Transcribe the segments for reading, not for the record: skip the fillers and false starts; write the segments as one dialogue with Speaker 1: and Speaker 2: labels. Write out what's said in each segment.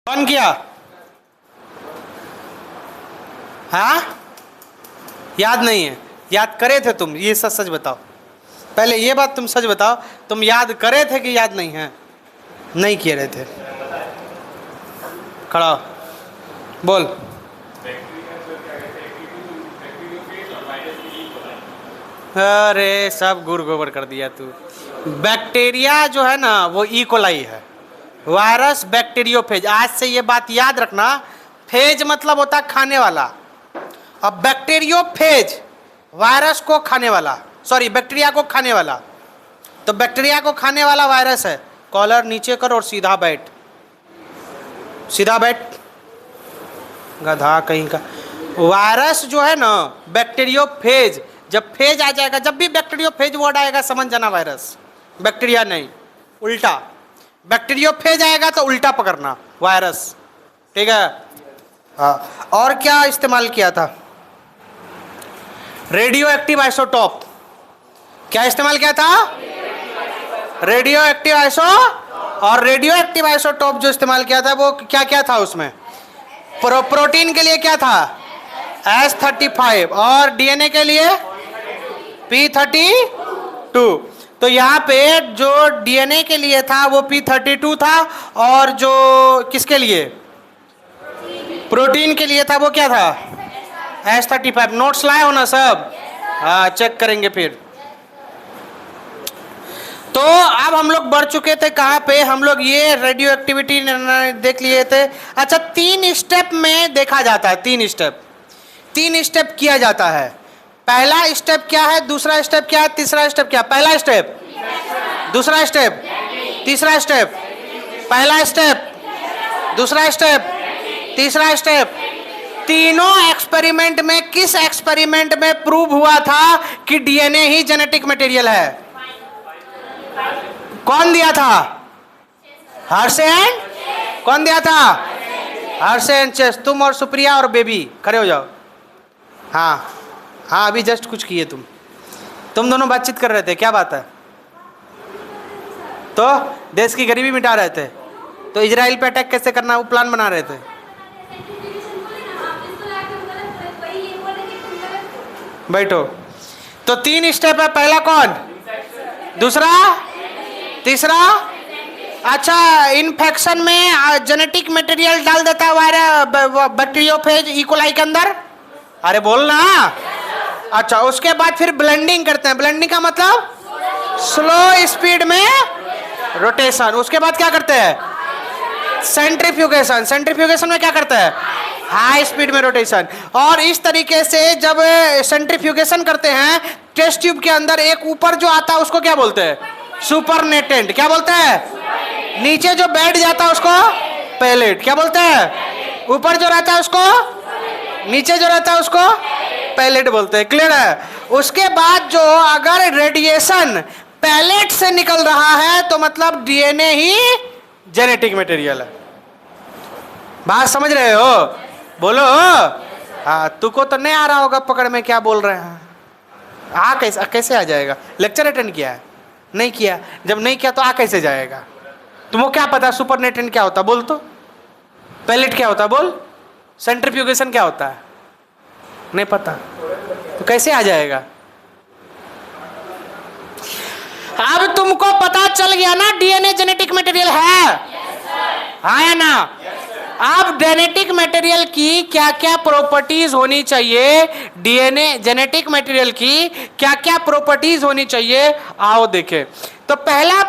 Speaker 1: कौन किया? हाँ, याद नहीं है? याद करे थे तुम? ये सच सच बताओ। पहले ये बात तुम सच बताओ, तुम याद करे थे कि याद नहीं है? नहीं किए रहे थे। खड़ा हो, बोल। अरे सब गुड़ गोबर कर दिया तू। बैक्टीरिया जो है ना वो इकोलाई है, वायरस बैक्टीरियोफेज। आज से ये बात याद रखना, फेज मतलब होता है खाने वाला, अब बैक्टीरियोफेज वायरस को खाने वाला, सॉरी बैक्टीरिया को खाने वाला। तो बैक्टीरिया को खाने वाला वायरस है। कॉलर नीचे कर और सीधा बैठ, सीधा बैठ, गधा कहीं का। वायरस जो है ना बैक्टीरियोफेज, जब फेज आ जाएगा, जब भी बैक्टीरियोफेज वर्ड आएगा समझ जाना वायरस, बैक्टीरिया नहीं, उल्टा। बैक्टीरियोफेज आएगा तो उल्टा पकड़ना, वायरस। ठीक है। हाँ, और क्या इस्तेमाल किया था? Radio active isotope. क्या इस्तेमाल किया था? Radio active iso. और रेडियो एक्टिव आइसोटॉप जो इस्तेमाल किया था वो क्या क्या था उसमें? प्रोटीन के लिए क्या था? S35। और डीएनए के लिए P32। तो यहाँ पे जो डीएनए के लिए था वो P32 था, और जो किसके लिए, प्रोटीन के लिए था, वो क्या था? S35। नोट्स लाए हो ना सब? हाँ, चेक करेंगे फिर। तो अब हम लोग बढ़ चुके थे कहाँ पे? हम लोग ये रेडियो एक्टिविटी देख लिए थे। अच्छा, 3 स्टेप में देखा जाता है, 3 स्टेप किया जाता है। पहला स्टेप क्या है, दूसरा स्टेप क्या है, तीसरा स्टेप क्या? पहला स्टेप, दूसरा स्टेप, तीसरा स्टेप। पहला स्टेप, दूसरा स्टेप, तीसरा स्टेप। तीनों एक्सपेरिमेंट में किस एक्सपेरिमेंट में प्रूव हुआ था कि डीएनए ही जेनेटिक मटेरियल है? कौन दिया था? हर्शे एंड, कौन दिया था? Hershey and Chase. तुम और सुप्रिया और बेबी खड़े हो जाओ। हाँ हाँ, अभी जस्ट कुछ किए तुम दोनों बातचीत कर रहे थे, क्या बात है? तो देश की गरीबी मिटा रहे थे, तो इजराइल पे अटैक कैसे करना वो प्लान बना रहे थे। बैठो। तो 3 स्टेप है, पहला कौन, दूसरा, तीसरा। अच्छा, इन्फेक्शन में जेनेटिक मटेरियल डाल देता है वायरस, बैक्टीरियोफेज इकोलाई के अंदर। अरे बोलना। अच्छा, उसके बाद फिर ब्लेंडिंग करते हैं। ब्लेंडिंग का मतलब स्लो स्पीड में रोटेशन। उसके बाद क्या करते हैं? सेंट्रीफ्यूगेशन। सेंट्रीफ्यूगेशन में क्या करते हैं? हाई स्पीड में रोटेशन। और इस तरीके से जब सेंट्रीफ्यूगेशन करते हैं, टेस्ट ट्यूब के अंदर एक ऊपर जो आता है उसको क्या बोलते हैं? सुपरनेटेंट। क्या बोलते हैं? नीचे जो बैठ जाता है उसको पैलेट। क्या बोलते हैं? ऊपर जो रहता है उसको, नीचे जो रहता है उसको पैलेट बोलते हैं। क्लियर है? उसके बाद जो अगर रेडिएशन पैलेट से निकल रहा है तो मतलब डीएनए ही जेनेटिक मटेरियल है। बात समझ रहे हो? बोलो। हाँ, तुमको तो नहीं आ रहा होगा पकड़ में क्या बोल रहे हैं। कैसे आ जाएगा? लेक्चर अटेंड किया है? नहीं किया। जब नहीं किया तो कैसे जाएगा? तुमको क्या पता सुपरनेटेंट क्या होता? बोल तो। पैलेट क्या होता? बोल। सेंट्रीफ्यूगेशन क्या होता है? नहीं पता, तो कैसे आ जाएगा? अब तुमको पता चल गया ना डीएनए जेनेटिक मटेरियल है। हाँ या ना? अब जेनेटिक मटेरियल की क्या क्या प्रॉपर्टीज होनी चाहिए, डीएनए जेनेटिक मटेरियल की क्या क्या प्रॉपर्टीज होनी चाहिए, आओ देखें। तो पहला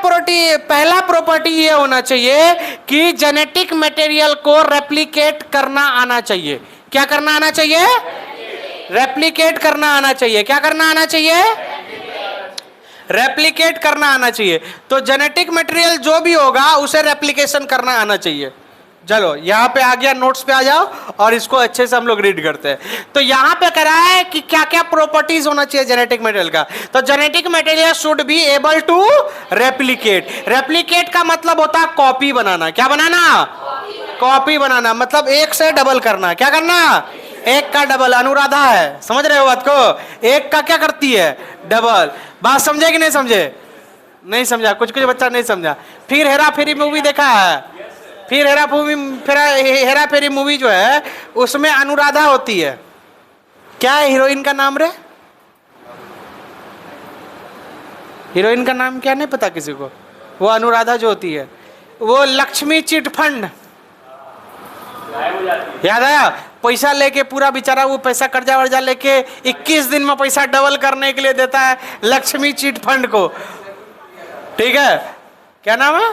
Speaker 1: प्रॉपर्टी ये होना चाहिए कि जेनेटिक मटेरियल को रेप्लिकेट करना आना चाहिए। क्या करना आना चाहिए? रेप्लिकेट करना आना चाहिए। क्या करना आना चाहिए? रेप्लिकेट करना आना चाहिए। तो जेनेटिक मटेरियल जो भी होगा उसे रेप्लिकेशन करना आना चाहिए। चलो यहाँ पे आ गया, नोट्स पे आ जाओ और इसको अच्छे से हम लोग रीड करते हैं। तो यहाँ पे कह रहा है कि क्या क्या प्रॉपर्टीज होना चाहिए जेनेटिक मटेरियल का। तो genetic material should be able to replicate. Replicate का मतलब होता है कॉपी बनाना। क्या बनाना? कॉपी बनाना, मतलब एक से डबल करना। क्या करना? एक का डबल। अनुराधा है, समझ रहे हो बात को? एक का क्या करती है? डबल। बात समझे कि नहीं समझे? नहीं समझा, कुछ कुछ बच्चा नहीं समझा। फिर हेरा फेरी मूवी देखा है? फिर हेरा हेरा फेरी मूवी जो है उसमें अनुराधा होती है। क्या है हीरोइन का नाम रे? हीरोइन का नाम क्या नहीं पता किसी को? वो अनुराधा जो होती है वो लक्ष्मी चिट फंड, याद आया? पैसा लेके पूरा बेचारा वो पैसा कर्जा वर्जा लेके 21 दिन में पैसा डबल करने के लिए देता है लक्ष्मी चिट फंड को। ठीक है, क्या नाम है?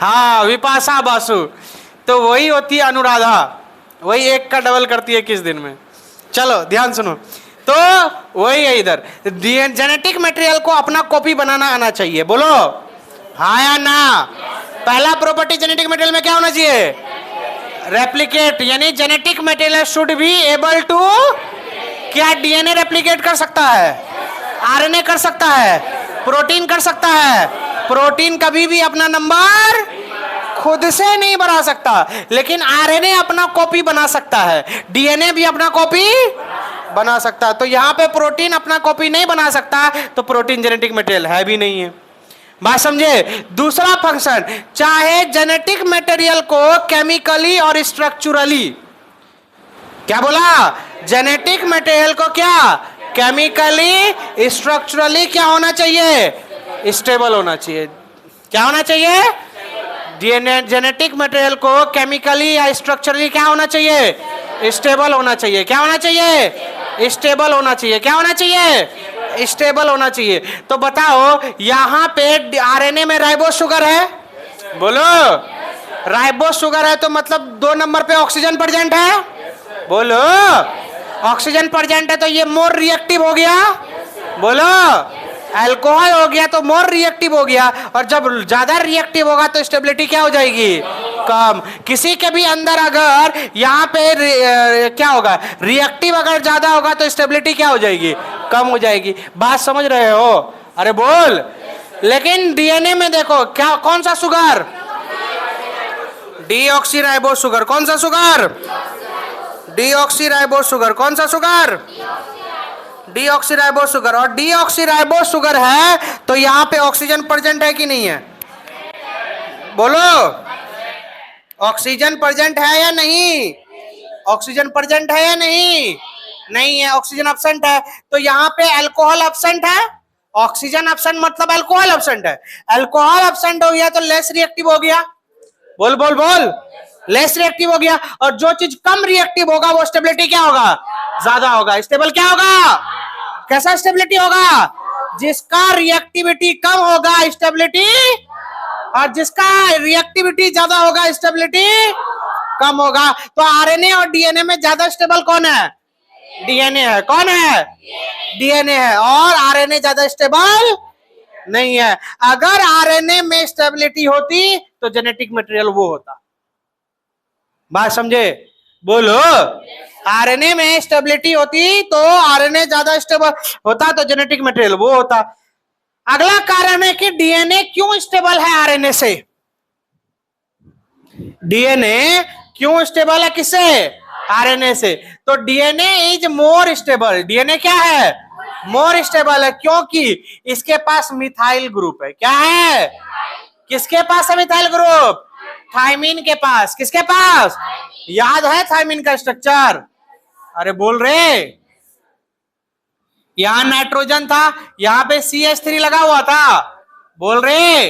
Speaker 1: हाँ, विपाशा बासु। तो वही होती है अनुराधा, वही एक का डबल करती है 21 दिन में। चलो ध्यान सुनो, तो वही है इधर। जेनेटिक मटेरियल को अपना कॉपी बनाना आना चाहिए, बोलो हाँ या ना? पहला प्रॉपर्टी जेनेटिक मटेरियल में क्या होना चाहिए? रेप्लिकेट, यानी genetic material should be able to, क्या डीएनए रेप्लिकेट कर सकता है? आरएनए कर सकता है? प्रोटीन कर सकता है? प्रोटीन कभी भी अपना नंबर खुद से नहीं बना सकता, लेकिन आरएनए अपना कॉपी बना सकता है, डीएनए भी अपना कॉपी बना सकता है। तो यहां पे प्रोटीन अपना कॉपी नहीं बना सकता, तो प्रोटीन जेनेटिक मटेरियल है भी नहीं है। बात समझे? दूसरा फंक्शन, चाहे जेनेटिक मटेरियल को केमिकली और स्ट्रक्चरली, क्या बोला? जेनेटिक मटेरियल को क्या केमिकली स्ट्रक्चरली क्या होना चाहिए? स्टेबल होना चाहिए। क्या होना चाहिए? डीएनए जेनेटिक मटेरियल को केमिकली या स्ट्रक्चरली क्या होना चाहिए? स्टेबल होना चाहिए। क्या होना चाहिए? स्टेबल होना चाहिए। क्या होना चाहिए? स्टेबल होना चाहिए। तो बताओ यहां पे आरएनए में राइबोस शुगर है, बोलो राइबोस शुगर है, तो मतलब 2 नंबर पे ऑक्सीजन प्रेजेंट है, बोलो ऑक्सीजन प्रेजेंट है, तो ये मोर रिएक्टिव हो गया, बोलो अल्कोहल हो गया तो मोर रिएक्टिव हो गया, और जब ज्यादा रिएक्टिव होगा तो स्टेबिलिटी क्या हो जाएगी? कम। किसी के भी अंदर अगर यहाँ पे क्या होगा? रिएक्टिव अगर ज्यादा होगा तो स्टेबिलिटी क्या हो जाएगी? कम हो जाएगी। बात समझ रहे हो? अरे बोल। लेकिन डीएनए में देखो क्या, कौन सा शुगर? Deoxyribose sugar. कौन सा शुगर? Deoxyribose sugar. कौन सा शुगर? Deoxyribose sugar. और डीऑक्सीराइबोस शुगर है तो यहाँ पे ऑक्सीजन प्रेजेंट है कि नहीं है? बोलो ऑक्सीजन प्रेजेंट है या नहीं? ऑक्सीजन प्रेजेंट है या नहीं? नहीं है, ऑक्सीजन एब्सेंट है। तो यहाँ पे अल्कोहल एब्सेंट है, ऑक्सीजन एब्सेंट मतलब अल्कोहल एब्सेंट है। अल्कोहल एब्सेंट हो गया तो लेस रिएक्टिव हो गया, बोल बोल बोल, लेस रिएक्टिव हो गया। और जो चीज कम रिएक्टिव होगा वो स्टेबिलिटी क्या होगा? ज्यादा होगा। स्टेबल क्या होगा? कैसा स्टेबिलिटी होगा? जिसका रिएक्टिविटी कम होगा स्टेबिलिटी, और जिसका रिएक्टिविटी ज्यादा होगा स्टेबिलिटी कम होगा। तो आरएनए और डीएनए में ज्यादा स्टेबल कौन है? डीएनए है। कौन है? डीएनए है। और आरएनए ज्यादा स्टेबल नहीं है। अगर आरएनए में स्टेबिलिटी होती तो जेनेटिक मटेरियल वो होता। बात समझे? बोलो आरएनए में स्टेबिलिटी होती तो आरएनए ज्यादा स्टेबल होता तो जेनेटिक मटेरियल वो होता। अगला कारण है कि डीएनए क्यों स्टेबल है आरएनए से? डीएनए क्यों स्टेबल है? किससे? आरएनए से। तो DNA is more stable. DNA क्या है? मोर स्टेबल है, क्योंकि इसके पास मिथाइल ग्रुप है। क्या है? किसके पास है मिथाइल ग्रुप? थायमिन के पास। किसके पास? याद है थायमिन का स्ट्रक्चर? अरे बोल रहे, यहां नाइट्रोजन था, यहां पे CH3 लगा हुआ था, बोल रहे,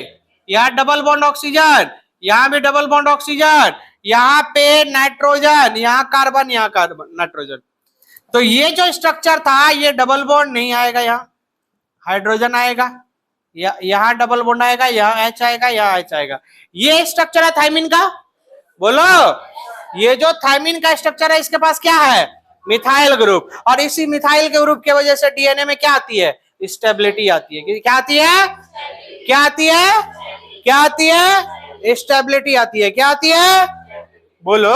Speaker 1: यहां डबल बॉन्ड ऑक्सीजन, यहां भी डबल बॉन्ड ऑक्सीजन, यहां पे नाइट्रोजन, यहां कार्बन, यहां कार्बन नाइट्रोजन। तो ये जो स्ट्रक्चर था ये डबल बॉन्ड नहीं आएगा, यहां हाइड्रोजन आएगा, यहां डबल बॉन्ड आएगा, यहां H आएगा, यहां H आएगा। ये स्ट्रक्चर है थायमिन का। बोलो ये जो थायमिन का स्ट्रक्चर है इसके पास क्या है? Methyl group. और इसी मिथाइल के ग्रुप की वजह से डीएनए में क्या आती है? स्टेबिलिटी आती है। क्या आती है? क्या आती है? क्या आती है? स्टेबिलिटी आती है। क्या आती है? बोलो।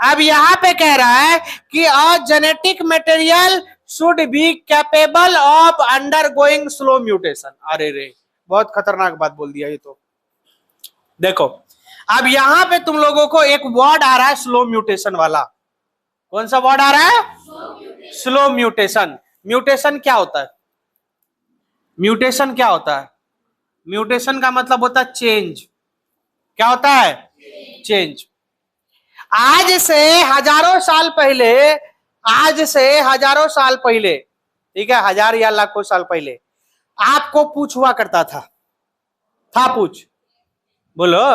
Speaker 1: अब यहां पे कह रहा है कि a genetic material should be capable of undergoing slow mutation. अरे रे, बहुत खतरनाक बात बोल दिया ये तो। देखो अब यहां पे तुम लोगों को एक वर्ड आ रहा है स्लो म्यूटेशन वाला। कौन सा वर्ड आ रहा है? Slow mutation. म्यूटेशन क्या होता है? म्यूटेशन क्या होता है? म्यूटेशन का मतलब होता है चेंज। क्या होता है? चेंज। आज से हजारों साल पहले, आज से हजारों साल पहले, ठीक है, हजार या लाखों साल पहले आपको पूछ हुआ करता था पूछ, बोलो।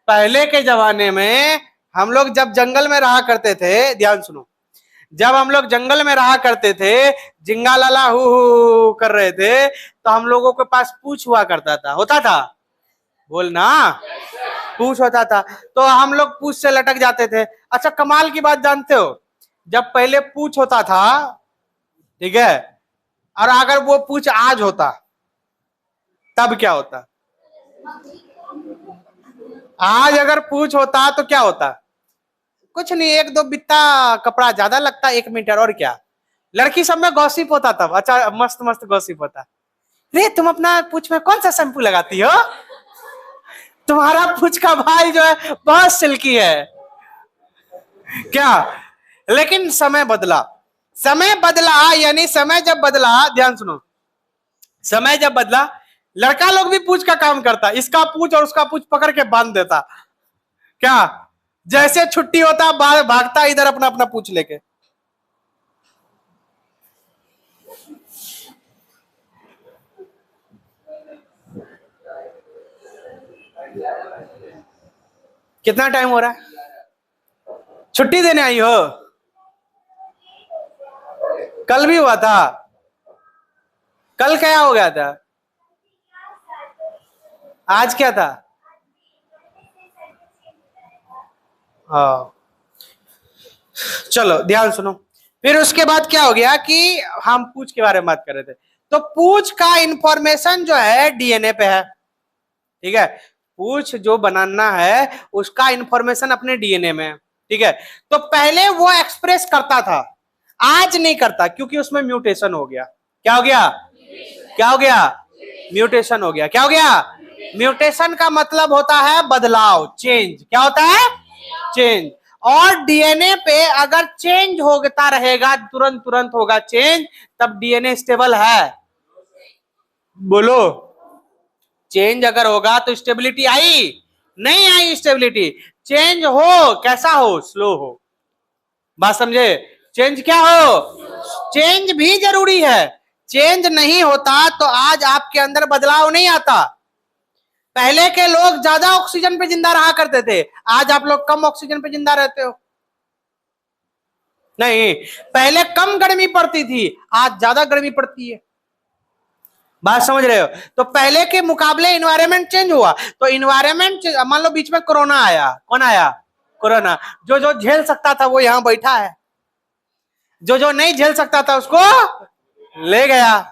Speaker 1: पहले के जमाने में हम लोग जब जंगल में रहा करते थे, ध्यान सुनो, जब हम लोग जंगल में रहा करते थे, जिंगा लाला हु कर रहे थे, तो हम लोगों के पास पूछ हुआ करता था, होता था, बोलना, पूछ होता था, तो हम लोग पूछ से लटक जाते थे। अच्छा, कमाल की बात जानते हो, जब पहले पूछ होता था, ठीक है, और अगर वो पूछ आज होता तब क्या होता? आज अगर पूछ होता तो क्या होता? कुछ नहीं, एक दो बित्ता कपड़ा ज्यादा लगता, 1 मीटर, और क्या। लड़की सब में गॉसिप होता तब, अच्छा मस्त मस्त गॉसिप होता। रे तुम अपना पूछ में कौन सा शैम्पू लगाती हो? तुम्हारा पूछ का भाई जो है बहुत सिल्की है, क्या। लेकिन समय बदला, समय बदला, यानी समय जब बदला, ध्यान सुनो, समय जब बदला, लड़का लोग भी पूछ का काम करता, इसका पूछ और उसका पूछ पकड़ के बांध देता, क्या, जैसे छुट्टी होता भागता इधर अपना अपना पूछ लेके। कितना टाइम हो रहा है? छुट्टी देने आई हो? कल भी हुआ था? कल क्या हो गया था? आज क्या था? हाँ, चलो ध्यान सुनो। फिर उसके बाद क्या हो गया कि हम पूछ के बारे में बात कर रहे थे, तो पूछ का इंफॉर्मेशन जो है डीएनए पे है, ठीक है, पूछ जो बनाना है उसका इंफॉर्मेशन अपने डीएनए में है, ठीक है। तो पहले वो एक्सप्रेस करता था, आज नहीं करता, क्योंकि उसमें म्यूटेशन हो गया। क्या हो गया? क्या हो गया? म्यूटेशन हो गया। क्या हो गया? म्यूटेशन का मतलब होता है बदलाव, चेंज। क्या होता है? चेंज। और डीएनए पे अगर चेंज होता रहेगा, तुरंत तुरंत होगा चेंज, तब डीएनए स्टेबल है? बोलो। चेंज अगर होगा तो स्टेबिलिटी आई? नहीं आई स्टेबिलिटी। चेंज हो, कैसा हो? स्लो हो। बात समझे? चेंज क्या हो? चेंज भी जरूरी है। चेंज नहीं होता तो आज आपके अंदर बदलाव नहीं आता। पहले के लोग ज्यादा ऑक्सीजन पे जिंदा रहा करते थे, आज आप लोग कम ऑक्सीजन पे जिंदा रहते हो। नहीं, पहले कम गर्मी पड़ती थी, आज ज्यादा गर्मी पड़ती है। बात समझ रहे हो? तो पहले के मुकाबले इन्वायरमेंट चेंज हुआ, तो इन्वायरमेंट, मान लो बीच में कोरोना आया, कौन आया? कोरोना। जो जो झेल सकता था वो यहां बैठा है, जो जो नहीं झेल सकता था उसको ले गया।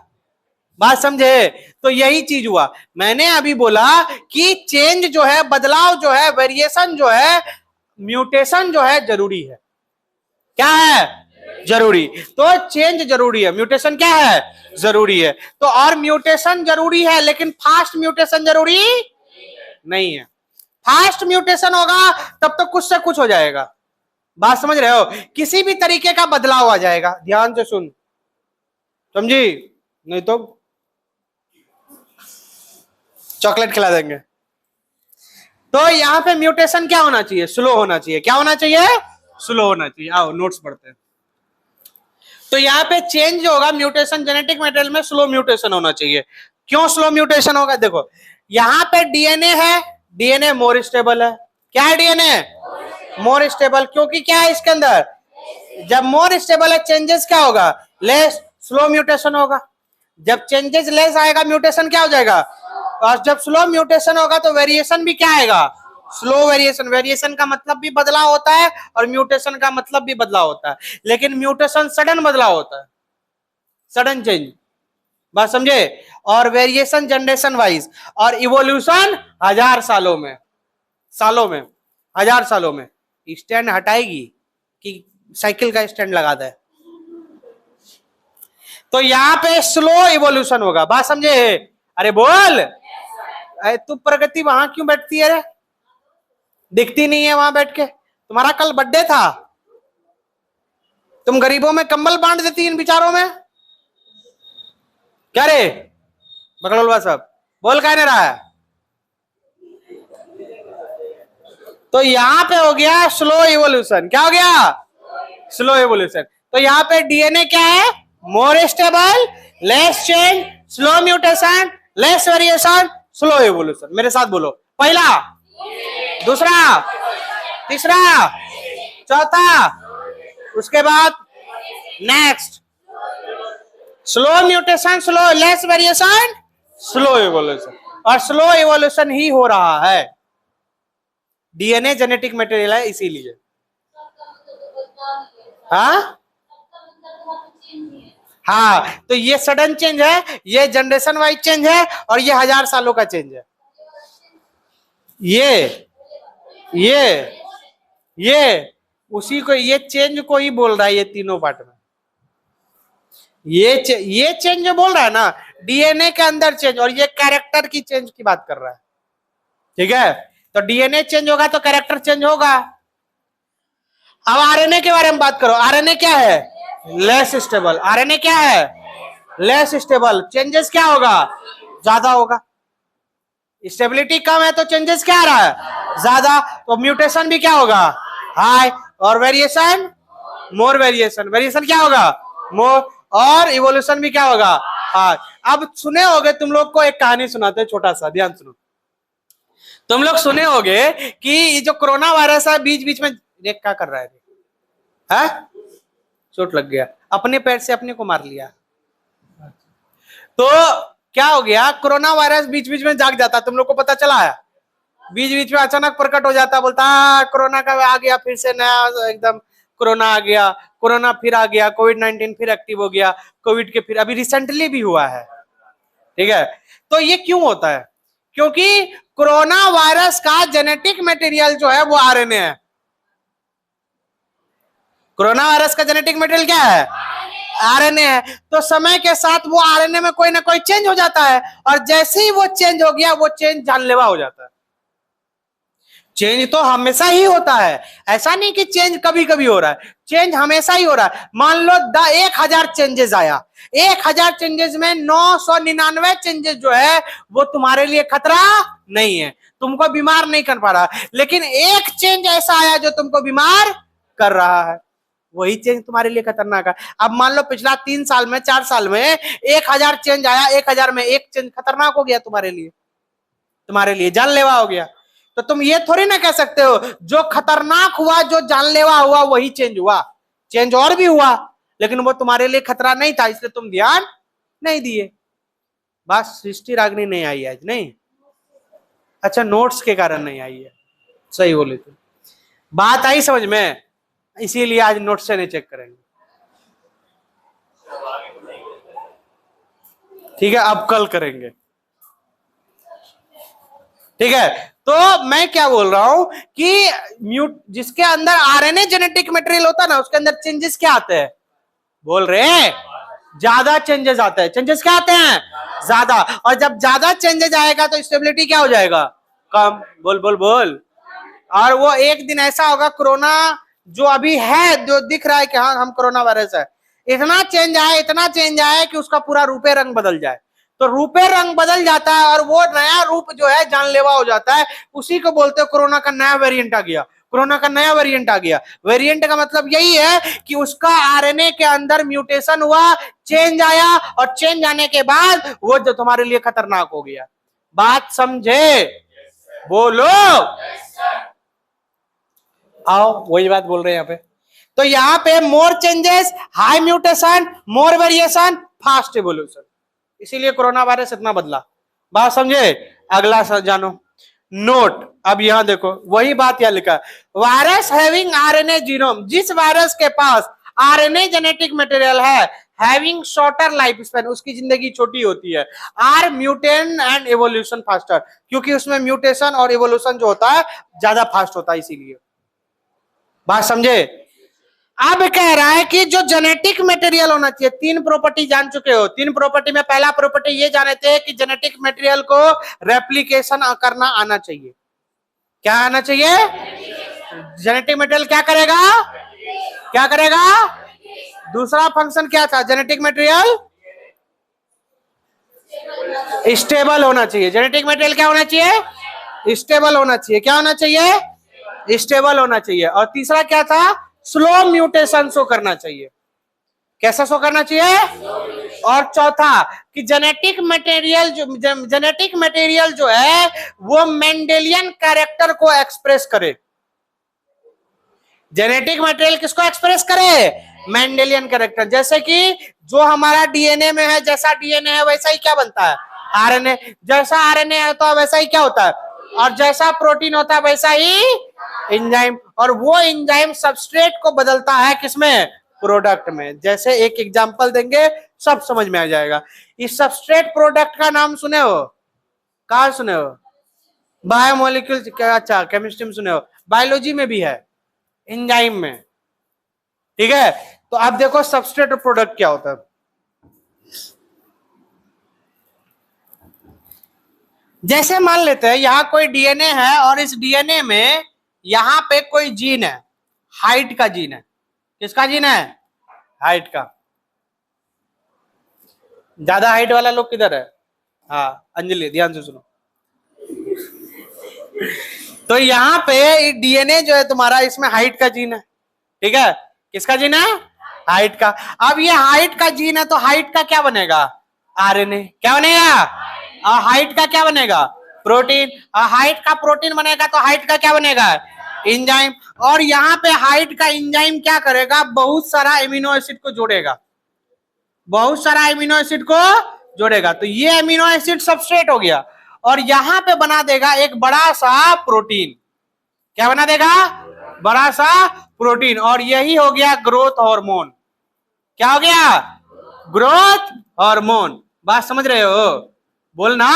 Speaker 1: बात समझे? तो यही चीज हुआ। मैंने अभी बोला कि चेंज जो है, बदलाव जो है, वेरिएशन जो है, म्यूटेशन जो है जरूरी है। क्या है? जरूरी। तो चेंज जरूरी है, म्यूटेशन क्या है? जरूरी है। तो और म्यूटेशन जरूरी है, लेकिन फास्ट म्यूटेशन जरूरी नहीं है। फास्ट म्यूटेशन होगा तब तो कुछ से कुछ हो जाएगा। बात समझ रहे हो? किसी भी तरीके का बदलाव आ जाएगा। ध्यान से सुन, समझी? नहीं तो चॉकलेट खिला देंगे। तो यहां पे म्यूटेशन क्या होना चाहिए? स्लो होना चाहिए। क्या होना चाहिए? स्लो होना चाहिए। आओ नोट्स पढ़ते हैं। तो यहाँ पे चेंज होगा, म्यूटेशन, जेनेटिक मटेरियल में स्लो म्यूटेशन होना चाहिए। क्यों स्लो म्यूटेशन होगा? देखो, यहाँ पे डीएनए है, डीएनए मोर स्टेबल है। क्या है डीएनए? More stable. क्योंकि क्या है इसके अंदर? जब मोर स्टेबल है, चेंजेस क्या होगा? लेस, स्लो म्यूटेशन होगा। जब चेंजेस लेस आएगा, म्यूटेशन क्या हो जाएगा? और जब स्लो म्यूटेशन होगा तो वेरिएशन भी क्या आएगा? Slow variation. वेरिएशन का मतलब भी बदलाव होता है और म्यूटेशन का मतलब भी बदलाव होता है, लेकिन म्यूटेशन सडन बदलाव होता है, सडन चेंज। बात समझे? और वेरिएशन जनरेशन वाइज, और इवोल्यूशन 1000 सालों में, सालों में, 1000 सालों में। स्टैंड हटाएगी कि साइकिल का स्टैंड लगा दे? तो यहां पे स्लो इवोल्यूशन होगा। बात समझे? अरे बोल, अरे तू प्रगति वहां क्यों बैठती है रे? दिखती नहीं है वहां बैठ के? तुम्हारा कल बर्थडे था, तुम गरीबों में कंबल बांट देती इन विचारों में। क्या रे बकलोलवा साहब, बोल क्या नहीं रहा है? तो यहां पे हो गया स्लो इवोल्यूशन। क्या हो गया? Slow evolution. तो यहाँ पे डीएनए क्या है? More stable, less change, slow mutation, less variation, slow evolution. मेरे साथ बोलो, पहला, दूसरा, तीसरा, चौथा, उसके बाद next, slow mutation, slow less variation, slow evolution. और स्लो इवोल्यूशन ही हो रहा है, डीएनए जेनेटिक मटेरियल है इसीलिए। हाँ हाँ, तो ये सडन चेंज है, ये जनरेशन वाइज चेंज है, और ये 1000 सालों का चेंज है। ये उसी को, ये चेंज को ही बोल रहा है, ये तीनों पार्ट में ये चेंज जो बोल रहा है ना, डीएनए के अंदर चेंज, और ये कैरेक्टर की चेंज की बात कर रहा है। ठीक है, तो डीएनए चेंज होगा तो कैरेक्टर चेंज होगा। अब आरएनए के बारे में बात करो। आरएनए क्या है? Less stable. आरएनए क्या है? Less stable. चेंजेस क्या होगा? ज्यादा होगा। स्टेबिलिटी कम है तो चेंजेस क्या आ रहा है? ज्यादा। तो म्यूटेशन भी क्या होगा? हाई। और वेरिएशन? मोर वेरिएशन। वेरिएशन क्या होगा? मोर। और इवोल्यूशन भी क्या होगा? हाई। अब सुने होगे, तुम लोग को एक कहानी सुनाते हैं, छोटा सा, ध्यान सुनो। तुम लोग सुने होगे कि जो कोरोना वायरस है, बीच बीच में देख क्या कर रहा है, चोट लग गया, अपने पैर से अपने को मार लिया। तो क्या हो गया, कोरोना वायरस बीच बीच में जाग जाता, तुम लोग को पता चला है? बीच बीच में अचानक प्रकट हो जाता, बोलता कोरोना का आ गया, फिर से नया एकदम कोरोना आ गया, कोरोना फिर आ गया, कोविड-19 फिर एक्टिव हो गया, कोविड के फिर अभी रिसेंटली भी हुआ है। ठीक है, तो ये क्यों होता है? क्योंकि कोरोना वायरस का जेनेटिक मटेरियल जो है वो आरएनए है। कोरोना वायरस का जेनेटिक मटेरियल क्या है? आरएनए है। तो समय के साथ वो आरएनए में कोई ना कोई चेंज हो जाता है, और जैसे ही वो चेंज हो गया, वो चेंज जानलेवा हो जाता है। चेंज तो हमेशा ही होता है, ऐसा नहीं कि चेंज कभी कभी हो रहा है, चेंज हमेशा ही हो रहा है। मान लो 1000 चेंजेस आया, 1000 चेंजेस में 999 चेंजेस जो है वो तुम्हारे लिए खतरा नहीं है, तुमको बीमार नहीं कर पा रहा, लेकिन एक चेंज ऐसा आया जो तुमको बीमार कर रहा है, वही चेंज तुम्हारे लिए खतरनाक है। अब मान लो पिछला 3 साल में, 4 साल में 1000 चेंज आया, 1000 में एक चेंज खतरनाक हो गया तुम्हारे लिए जानलेवा हो गया। तो तुम ये थोड़ी ना कह सकते हो जो खतरनाक हुआ, जो जानलेवा हुआ वही चेंज हुआ। चेंज और भी हुआ, लेकिन वो तुम्हारे लिए खतरा नहीं था, इसलिए तुम ध्यान नहीं दिए। बस सृष्टि रागनी नहीं आई आज, नहीं? अच्छा, नोट्स के कारण नहीं आई है, सही बोले तो। बात आई समझ में? इसीलिए आज नोट्स से नहीं चेक करेंगे। ठीक है, अब कल करेंगे। ठीक है, तो मैं क्या बोल रहा हूं कि जिसके अंदर आरएनए जेनेटिक मटेरियल होता है ना, उसके अंदर चेंजेस क्या आते हैं? बोल रहे हैं, ज्यादा चेंजेस आते हैं। चेंजेस क्या आते हैं? ज्यादा। और जब ज्यादा चेंजेस आएगा तो स्टेबिलिटी क्या हो जाएगा? कम। बोल बोल बोल। और वो एक दिन ऐसा होगा, कोरोना जो अभी है, जो दिख रहा है कि हाँ हम कोरोना वायरस है, इतना चेंज आए कि उसका पूरा रूपे रंग बदल जाए। तो रूपे रंग बदल जाता है, और वो नया रूप जो है जानलेवा हो जाता है। उसी को बोलते हैं कोरोना का नया वेरिएंट आ गया, कोरोना का नया वेरिएंट आ गया। वेरिएंट का मतलब यही है कि उसका आरएनए के अंदर म्यूटेशन हुआ, चेंज आया, और चेंज आने के बाद वो जो तुम्हारे लिए खतरनाक हो गया। बात समझे? बोलो। आओ, वही बात बोल रहे हैं यहाँ पे। तो यहाँ पे मोर चेंजेस, हाई म्यूटेशन, मोर वेरिएशन, फास्ट इवोल्यूशन, इसीलिए कोरोना वायरस इतना बदला। बात समझे? अगला जानो। नोट, अब यहां देखो, वही बात यहां लिखा, वायरस हैविंग आरएनए जीनोम, जिस वायरस के पास आरएनए जेनेटिक मटेरियल है, हैविंग शॉर्टर लाइफ स्पैन, उसकी जिंदगी छोटी होती है, आर म्यूटेन एंड इवोल्यूशन फास्टर, क्योंकि उसमें म्यूटेशन और इवोल्यूशन जो होता है ज्यादा फास्ट होता है, इसीलिए। बात समझे? अब कह रहा है कि जो जेनेटिक मटेरियल होना चाहिए, 3 प्रॉपर्टी जान चुके हो। 3 प्रॉपर्टी में पहला प्रॉपर्टी ये जाने थे कि जेनेटिक मटेरियल को रेप्लिकेशन करना आना चाहिए। क्या आना चाहिए? जेनेटिक मटेरियल क्या करेगा? क्या करेगा? दूसरा फंक्शन क्या था? जेनेटिक मटेरियल स्टेबल होना चाहिए। जेनेटिक मटेरियल क्या होना चाहिए? स्टेबल होना चाहिए। क्या होना चाहिए? स्टेबल होना चाहिए। और तीसरा क्या था, स्लो म्यूटेशन शो करना चाहिए। कैसा शो करना चाहिए? और चौथा कि जेनेटिक मटेरियल जो है वो मेंडेलियन कैरेक्टर को एक्सप्रेस करे। जेनेटिक मटेरियल किसको एक्सप्रेस करे? Mendelian character. जैसे कि जो हमारा डीएनए में है, जैसा डीएनए है वैसा ही क्या बनता है? आरएनए। जैसा आरएनए है तो वैसा ही क्या होता है? और जैसा प्रोटीन होता है वैसा ही एंजाइम। और वो एंजाइम सबस्ट्रेट को बदलता है किसमें? प्रोडक्ट में। जैसे एक एग्जांपल देंगे सब समझ में आ जाएगा। इस सबस्ट्रेट प्रोडक्ट का नाम सुने हो? कहाँ सुने हो? बायोमोलिक्यूल। अच्छा, केमिस्ट्री में सुने हो, बायोलॉजी में भी है, एंजाइम में। ठीक है, तो अब देखो सबस्ट्रेट और प्रोडक्ट क्या होता है। जैसे मान लेते हैं यहां कोई डीएनए है और इस डीएनए में यहां पे कोई जीन है, हाइट का जीन है। किसका जीन है? हाइट का। ज्यादा हाइट वाला लोग किधर है? हाँ अंजलि, ध्यान से सुनो। तो यहाँ पे डीएनए जो है तुम्हारा, इसमें हाइट का जीन है। ठीक है, किसका जीन है? हाइट का। अब ये हाइट का जीन है तो हाइट का क्या बनेगा? आरएनए। क्या बनेगा? और हाइट का क्या बनेगा? प्रोटीन। और हाइट का प्रोटीन बनेगा तो हाइट का क्या बनेगा? एंजाइम। और यहाँ पे हाइट का एंजाइम क्या करेगा? बहुत सारा एमिनो एसिड को जोड़ेगा, बहुत सारा एमिनो एसिड को जोड़ेगा। तो ये एमिनो एसिड सबस्ट्रेट हो गया और यहां पे बना देगा एक बड़ा सा प्रोटीन। क्या बना देगा? बड़ा सा प्रोटीन। और यही हो गया ग्रोथ हार्मोन। क्या हो गया? Growth hormone. बात समझ रहे हो? बोलना।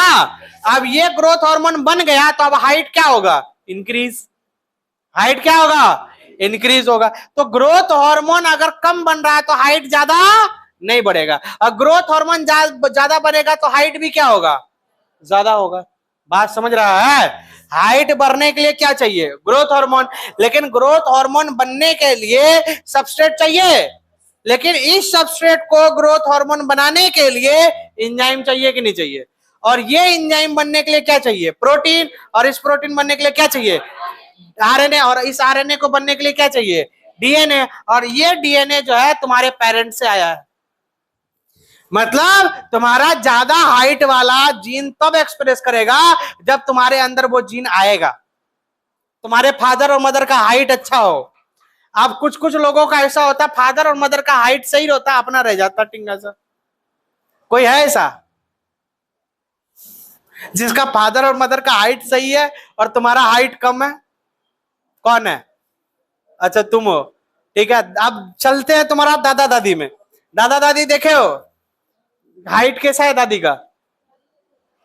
Speaker 1: अब ये ग्रोथ हार्मोन बन गया तो अब हाइट क्या होगा? इंक्रीज। हाइट क्या होगा? इंक्रीज होगा। तो ग्रोथ हार्मोन अगर कम बन रहा है तो हाइट ज्यादा नहीं बढ़ेगा, और ग्रोथ हार्मोन ज्यादा बढ़ेगा तो हाइट भी क्या होगा? ज्यादा होगा। बात समझ रहा है? हाइट बढ़ने के लिए क्या चाहिए? Growth hormone. लेकिन ग्रोथ हार्मोन बनने के लिए सबस्ट्रेट चाहिए, लेकिन इस सबस्ट्रेट को ग्रोथ हार्मोन बनाने के लिए एंजाइम चाहिए कि नहीं चाहिए? और ये एंजाइम बनने के लिए क्या चाहिए? प्रोटीन। और इस प्रोटीन बनने के लिए क्या चाहिए? आरएनए। और इस आरएनए को बनने के लिए क्या चाहिए? डीएनए। और ये डीएनए जो है तुम्हारे पेरेंट्स से आया है। मतलब तुम्हारा ज्यादा हाइट वाला जीन तब एक्सप्रेस करेगा जब तुम्हारे अंदर वो जीन आएगा, तुम्हारे फादर और मदर का हाइट अच्छा हो। अब कुछ कुछ लोगों का ऐसा होता है, फादर और मदर का हाइट सही होता है, अपना रह जाता टिंगा सा। कोई है ऐसा जिसका फादर और मदर का हाइट सही है और तुम्हारा हाइट कम है? कौन है? अच्छा तुम हो। ठीक है, अब चलते हैं तुम्हारा दादा दादी में। दादा दादी देखे हो? हाइट कैसा है दादी का?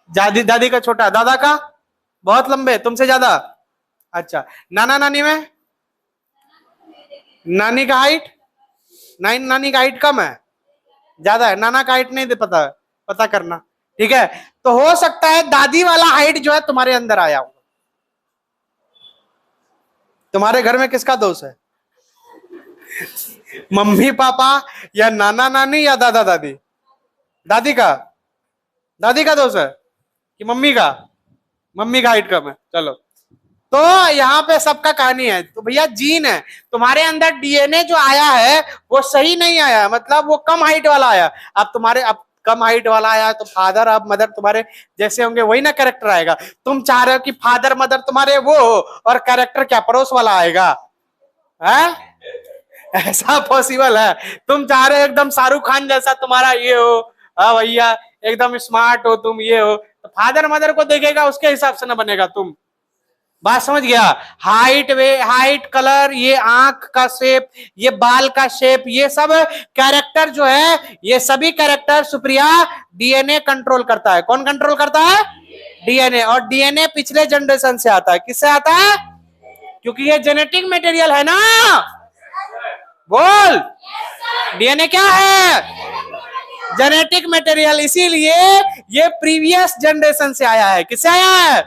Speaker 1: दादी दादी का छोटा, दादा का बहुत लंबे, तुमसे ज्यादा। अच्छा, नाना नानी में? नानी का हाइट, नानी का हाइट कम है, ज्यादा है? नाना का हाइट नहीं दे पता, पता करना। ठीक है, तो हो सकता है दादी वाला हाइट जो है तुम्हारे अंदर आया हो। तुम्हारे घर में किसका दोष है? मम्मी पापा या नाना नानी या दादा दादी? दादी का। दादी का दोष है कि मम्मी का? मम्मी का हाइट कम है। चलो, तो यहाँ पे सबका कहानी है। तो भैया जीन है तुम्हारे अंदर, डीएनए जो आया है वो सही नहीं आया, मतलब वो कम हाइट वाला आया। अब तुम्हारे, अब कम हाइट वाला आया है तो फादर अब मदर तुम्हारे जैसे होंगे, वही ना कैरेक्टर आएगा। तुम चाह रहे हो कि फादर मदर तुम्हारे वो हो और कैरेक्टर क्या पड़ोस वाला आएगा? है? ऐसा पॉसिबल है? तुम चाह रहे हो एकदम शाहरुख खान जैसा तुम्हारा ये हो, हाँ भैया एकदम स्मार्ट हो तुम, ये हो, तो फादर मदर को देखेगा उसके हिसाब से ना बनेगा तुम। बात समझ गया? हाइट, वे हाइट, कलर, ये आंख का शेप, ये बाल का शेप, ये सब कैरेक्टर जो है, ये सभी कैरेक्टर सुप्रिया डीएनए कंट्रोल करता है। कौन कंट्रोल करता है? डीएनए। और डीएनए पिछले जनरेशन से आता है। किससे आता है? क्योंकि ये जेनेटिक मटेरियल है ना। बोल, डीएनए क्या है? Genetic material. इसीलिए ये प्रीवियस जनरेशन से आया है। किससे आया है?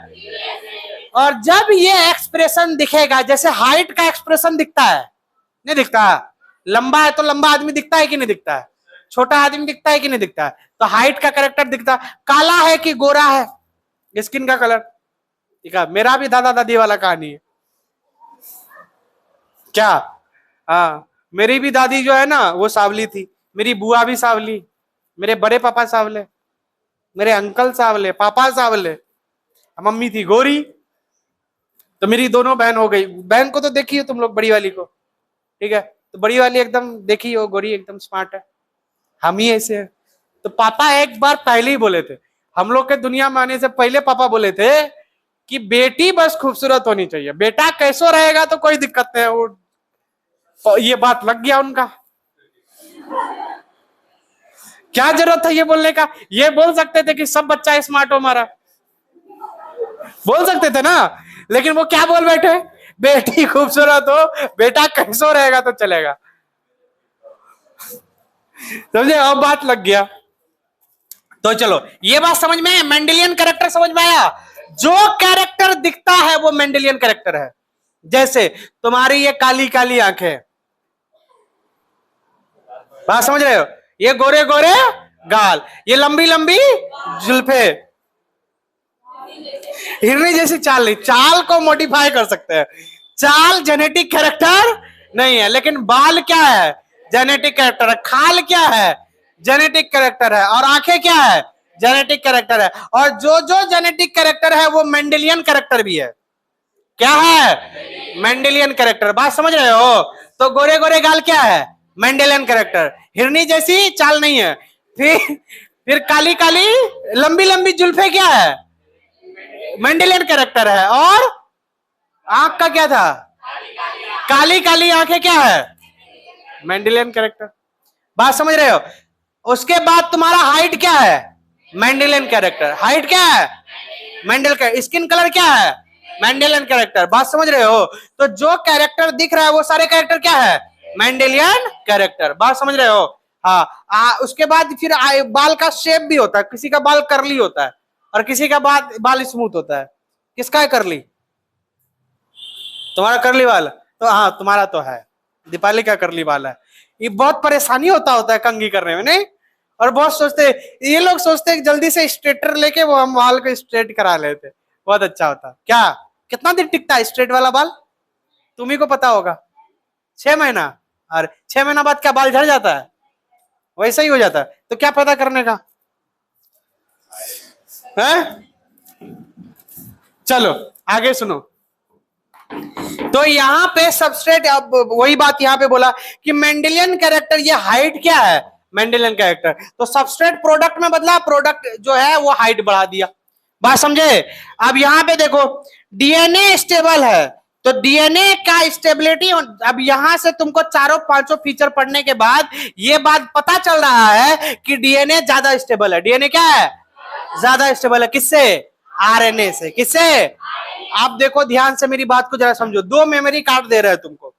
Speaker 1: और जब ये एक्सप्रेशन दिखेगा, जैसे हाइट का एक्सप्रेशन दिखता है, नहीं दिखता? लंबा है तो लंबा आदमी दिखता है कि नहीं दिखता है? छोटा आदमी दिखता है कि नहीं दिखता है? तो हाइट का कैरेक्टर दिखता है। काला है कि गोरा है, स्किन का कलर। ठीक है, मेरा भी दादा दादी वाला कहानी है। क्या? हाँ, मेरी भी दादी जो है ना वो सांवली थी, मेरी बुआ भी सांवली, मेरे बड़े पापा सांवले, मेरे अंकल सांवले, पापा सांवले, मम्मी थी गोरी। तो मेरी दोनों बहन हो गई। बहन को तो देखी हो तुम लोग, बड़ी वाली को, ठीक है? तो बड़ी वाली एकदम देखी हो, गोरी एकदम स्मार्ट है, हम ही ऐसे हैं। तो पापा एक बार पहले ही बोले थे, हम लोग के दुनिया में आने से पहले पापा बोले थे कि बेटी बस खूबसूरत होनी चाहिए, बेटा कैसो रहेगा तो कोई दिक्कत नहीं है। वो तो ये बात लग गया उनका। क्या जरूरत है ये बोलने का? ये बोल सकते थे कि सब बच्चा स्मार्ट हो हमारा, बोल सकते थे ना, लेकिन वो क्या बोल बैठे, बेटी खूबसूरत हो, बेटा कैसो रहेगा तो चलेगा। समझे? अब बात लग गया। तो चलो ये बात समझ में, मेंडेलियन कैरेक्टर समझ में आया? जो कैरेक्टर दिखता है वो मेंडेलियन कैरेक्टर है। जैसे तुम्हारी ये काली काली आंखें, बात समझ रहे हो? ये गोरे गोरे गाल, ये लंबी लंबी जुल्फे, हिरनी जैसी चाल नहीं, चाल को मॉडिफाई कर सकते हैं। चाल जेनेटिक कैरेक्टर नहीं है, लेकिन बाल क्या है? जेनेटिक कैरेक्टर है। खाल क्या है? जेनेटिक कैरेक्टर है। और आंखें क्या है? जेनेटिक कैरेक्टर है। और जो जो जेनेटिक कैरेक्टर है वो मेंडेलियन कैरेक्टर भी है। क्या है? Mendelian character. बात समझ रहे हो? तो गोरे गोरे गाल क्या है? Mendelian character. हिरनी जैसी चाल नहीं है। फिर काली काली लंबी लंबी जुल्फे क्या है? मेंडेलियन कैरेक्टर है। और आंख का क्या था? काली काली आंखें क्या है? Mendelian character. बात समझ रहे हो? उसके बाद तुम्हारा हाइट क्या है? Mendelian character. हाइट क्या है? मेंडेल का। स्किन कलर क्या है? Mendelian character. बात समझ रहे हो? तो जो कैरेक्टर दिख रहा है वो सारे कैरेक्टर क्या है? Mendelian character. बात समझ रहे हो? हाँ। उसके बाद फिर बाल का शेप भी होता है, किसी का बाल कर्ली होता है और किसी का बाल स्मूथ होता है। किसका है कर्ली? तुम्हारा कर्ली बाल? तो हाँ, तुम्हारा तो है। दीपाली का कर्ली बाल है। ये बहुत परेशानी होता है कंघी करने में, नहीं? और बहुत सोचते, ये लोग सोचते हैं जल्दी से स्ट्रेटर लेके वो हम बाल को स्ट्रेट करा लेते, बहुत अच्छा होता। क्या कितना दिन टिकता है स्ट्रेट वाला बाल? तुम्ही को पता होगा। 6 महीना। और 6 महीना बाद क्या बाल झड़ जाता है? वैसा ही हो जाता है। तो क्या पता करने का है? चलो आगे सुनो। तो यहाँ पे सबस्ट्रेट, अब वही बात यहाँ पे बोला कि मेंडेलियन कैरेक्टर, ये हाइट क्या है? Mendelian character. तो सबस्ट्रेट प्रोडक्ट में बदला, प्रोडक्ट जो है वो हाइट बढ़ा दिया। बात समझे? अब यहाँ पे देखो, डीएनए स्टेबल है, तो डीएनए का स्टेबिलिटी, अब यहां से तुमको चारों पांचों फीचर पढ़ने के बाद ये बात पता चल रहा है कि डीएनए ज्यादा स्टेबल है। डीएनए क्या है? ज्यादा स्टेबल है। किससे? आरएनए से। किससे? आप देखो ध्यान से, मेरी बात को जरा समझो। 2 मेमोरी कार्ड दे रहे हैं तुमको,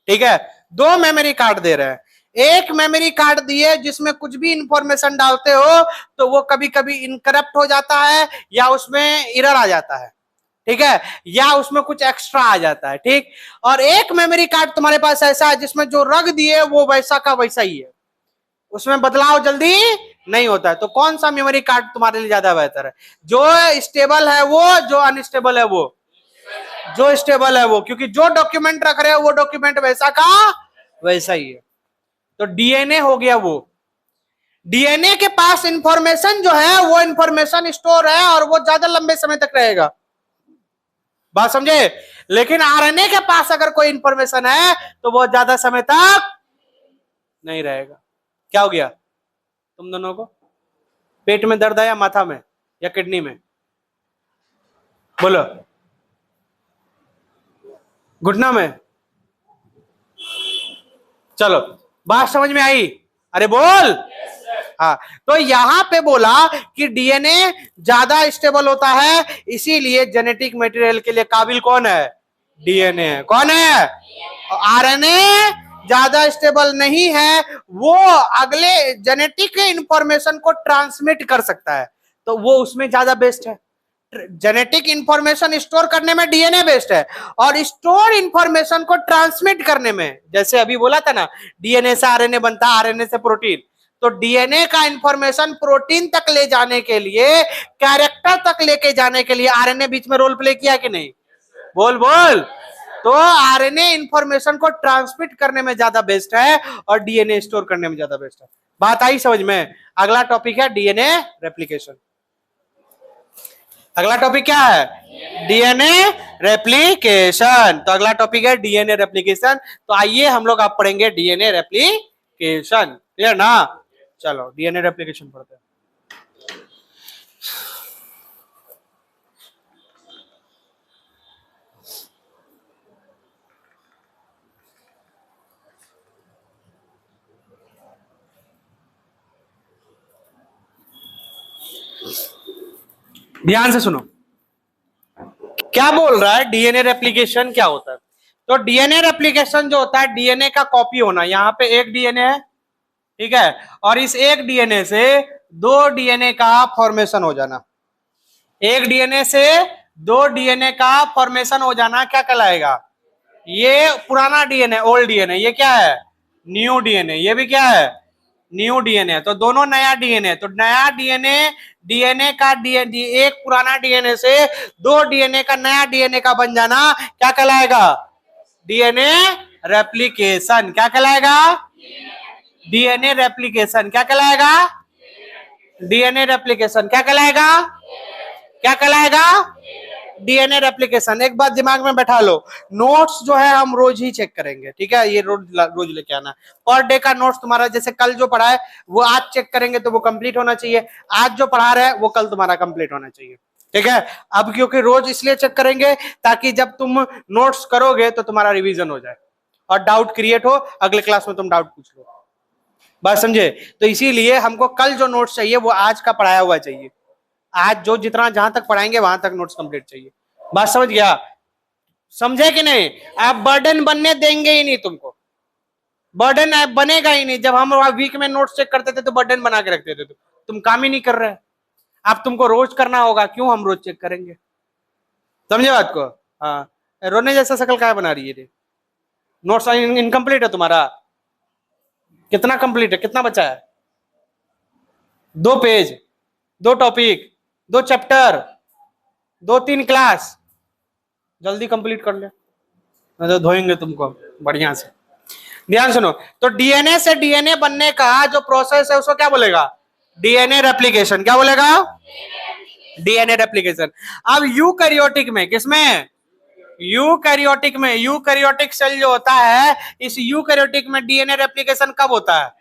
Speaker 1: ठीक है? 2 मेमोरी कार्ड दे रहे हैं। एक मेमोरी कार्ड दिए जिसमें कुछ भी इंफॉर्मेशन डालते हो तो वो कभी कभी इनकरप्ट हो जाता है, या उसमें एरर आ जाता है, ठीक है? या उसमें कुछ एक्स्ट्रा आ जाता है, ठीक? और एक मेमोरी कार्ड तुम्हारे पास ऐसा है जिसमें जो रख दिए वो वैसा का वैसा ही है, उसमें बदलाव जल्दी नहीं होता है। तो कौन सा मेमोरी कार्ड तुम्हारे लिए ज्यादा बेहतर है? जो स्टेबल है वो, जो अनस्टेबल है वो? जो स्टेबल है वो, क्योंकि जो डॉक्यूमेंट रख रहे हो वो डॉक्यूमेंट वैसा का वैसा ही है। तो डीएनए हो गया वो। डीएनए के पास इंफॉर्मेशन जो है वो इंफॉर्मेशन स्टोर है और वो ज्यादा लंबे समय तक रहेगा। बात समझे? लेकिन आरएनए के पास अगर कोई इंफॉर्मेशन है तो वो ज्यादा समय तक नहीं रहेगा। क्या हो गया तुम दोनों को? पेट में दर्द है या माथा में या किडनी में? बोलो। घुटना में? चलो बात समझ में आई? अरे बोल। हाँ, तो यहां पे बोला कि डीएनए ज्यादा स्टेबल होता है, इसीलिए जेनेटिक मटेरियल के लिए काबिल कौन है? डीएनए है। कौन है? आरएनए ज्यादा स्टेबल नहीं है, वो अगले जेनेटिक इंफॉर्मेशन को ट्रांसमिट कर सकता है, तो वो उसमें ज्यादा बेस्ट है। जेनेटिक इंफॉर्मेशन स्टोर करने में डीएनए बेस्ट है, और स्टोर इंफॉर्मेशन को ट्रांसमिट करने में, जैसे अभी बोला था ना, डीएनए से आरएनए बनता है, आरएनए से प्रोटीन, तो डीएनए का इंफॉर्मेशन प्रोटीन तक ले जाने के लिए, कैरेक्टर तक लेके जाने के लिए आरएनए बीच में रोल प्ले किया कि नहीं? बोल बोल। तो आरएनए इंफॉर्मेशन को ट्रांसमिट करने में ज्यादा बेस्ट है और डीएनए स्टोर करने में ज्यादा बेस्ट है। बात आई समझ में? अगला टॉपिक है डीएनए रेप्लिकेशन। अगला टॉपिक क्या है? DNA replication. तो अगला टॉपिक है डीएनए रेप्लिकेशन। तो आइए हम लोग आप पढ़ेंगे डीएनए रेप्लिकेशन। क्लियर ना? चलो डीएनए रेप्लिकेशन पढ़ते हैं। ध्यान से सुनो, क्या बोल रहा है डीएनए रेप्लिकेशन क्या होता है। तो डीएनए रेप्लिकेशन जो होता है, डीएनए का कॉपी होना। यहां पे एक डीएनए है, ठीक है, और इस एक डीएनए से दो डीएनए का फॉर्मेशन हो जाना। एक डीएनए से दो डीएनए का फॉर्मेशन हो जाना क्या कहलाएगा? ये पुराना डीएनए, ओल्ड डीएनए। ये क्या है? New DNA. ये भी क्या है? New DNA. तो दोनों नया डीएनए। तो नया डीएनए, डीएनए का डीएनए, एक पुराना डीएनए से दो डीएनए का नया डीएनए का बन जाना क्या कहलाएगा? DNA replication. क्या कहलाएगा? DNA replication. क्या कहलाएगा? DNA replication. क्या कहलाएगा? क्या कहलाएगा? DNA replication. एक बात दिमाग में बैठा लो, नोट्स जो है हम रोज ही चेक करेंगे, ठीक है? ये रोज लेके आना। पर डे का नोट्स तुम्हारा, जैसे कल जो पढ़ा है वो आज चेक करेंगे तो वो कंप्लीट होना चाहिए। आज जो पढ़ा रहे हैं वो कल तुम्हारा कंप्लीट होना चाहिए, ठीक है? अब क्योंकि रोज इसलिए चेक करेंगे ताकि जब तुम नोट्स करोगे तो तुम्हारा रिविजन हो जाए और डाउट क्रिएट हो, अगले क्लास में तुम डाउट पूछ लो। बात समझे? तो इसीलिए हमको कल जो नोट्स चाहिए वो आज का पढ़ाया हुआ चाहिए। आज जो जितना जहां तक पढ़ाएंगे वहां तक नोट्स कंप्लीट चाहिए। बात समझ गया? समझे कि नहीं? आप बर्डन बनने देंगे ही नहीं तुमको, बर्डन ऐप बनेगा ही नहीं। जब हम वीक में नोट्स चेक करते थे तो बर्डन बना के रखते थे, तो तुम काम ही नहीं कर रहे। अब तुमको रोज करना होगा। क्यों हम रोज चेक करेंगे? समझे बात को? हाँ, रोने जैसा शकल क्या बना रही है? नोट्स इनकम्प्लीट है तुम्हारा? कितना कंप्लीट है? कितना बचा है? 2 पेज, 2 टॉपिक, 2 चैप्टर, 2-3 क्लास। जल्दी कंप्लीट कर ले, नहीं तो धोएंगे तुमको बढ़िया से। ध्यान सुनो, तो डीएनए से डीएनए बनने का जो प्रोसेस है उसको क्या बोलेगा? DNA replication. क्या बोलेगा? DNA replication. अब यूकैरियोटिक में, किसमें? यूकैरियोटिक में। यूकैरियोटिक सेल जो होता है, इस यूकैरियोटिक में डीएनए रेप्लिकेशन कब होता है?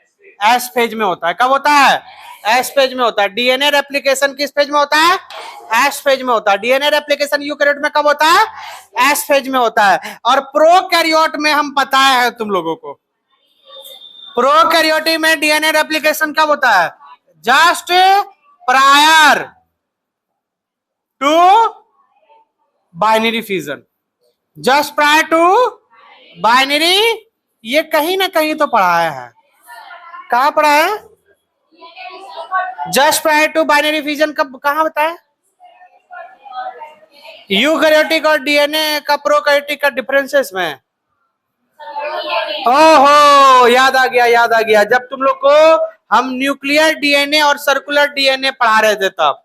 Speaker 1: एस फेज में होता है। कब होता है? एस फेज में होता है। डीएनए रेप्लिकेशन किस फेज में होता है? एस फेज में होता है। डीएनए रेप्लिकेशन यूकैरियोट में कब होता है? एस फेज में होता है। और प्रोकैरियोट में हम पता है तुम लोगों को, प्रोकैरियोट में डीएनए रेप्लिकेशन कब होता है? Just prior to binary fusion. Just prior to binary. ये कहीं ना कहीं तो पढ़ाया है। कहां पढ़ा है? Just prior to binary fusion कब, कहां बताया? यूकैरियोटिक और डीएनए का प्रोकैरियोटिक का डिफरेंसेस में। ओहो, याद आ गया, याद आ गया। जब तुम लोग को हम न्यूक्लियर डीएनए और सर्कुलर डीएनए पढ़ा रहे थे तब,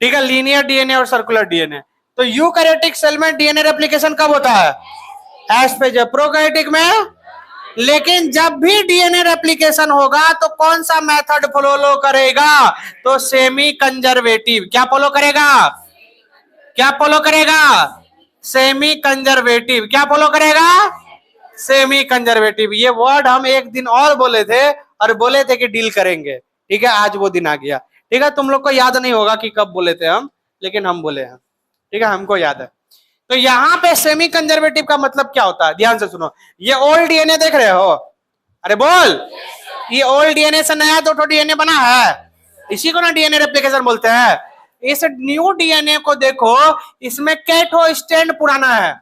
Speaker 1: ठीक है, लीनियर डीएनए और सर्कुलर डीएनए। तो यूकैरियोटिक सेल में डीएनए रेप्लिकेशन कब होता है? S page. प्रोकैरियोटिक में। लेकिन जब भी डीएनए रेप्लिकेशन होगा तो कौन सा मेथड फॉलो करेगा? तो सेमी कंजर्वेटिव। क्या फॉलो करेगा? क्या फॉलो करेगा? Semi conservative. क्या फॉलो करेगा? Semi conservative. ये वर्ड हम एक दिन और बोले थे और बोले थे कि डील करेंगे, ठीक है? आज वो दिन आ गया, ठीक है? तुम लोग को याद नहीं होगा कि कब बोले थे हम, लेकिन हम बोले हैं, ठीक है? हमको याद है। तो यहाँ पे सेमी कंजर्वेटिव का मतलब क्या होता है? ध्यान से सुनो। ये ओल्ड डीएनए देख रहे हो? अरे बोल। ये ओल्ड डीएनए से नया 2 डीएनए बना है, इसी को ना डीएनए रेप्लिकेशन बोलते हैं। इस न्यू डीएनए को देखो, इसमें केटो स्टैंड पुराना है।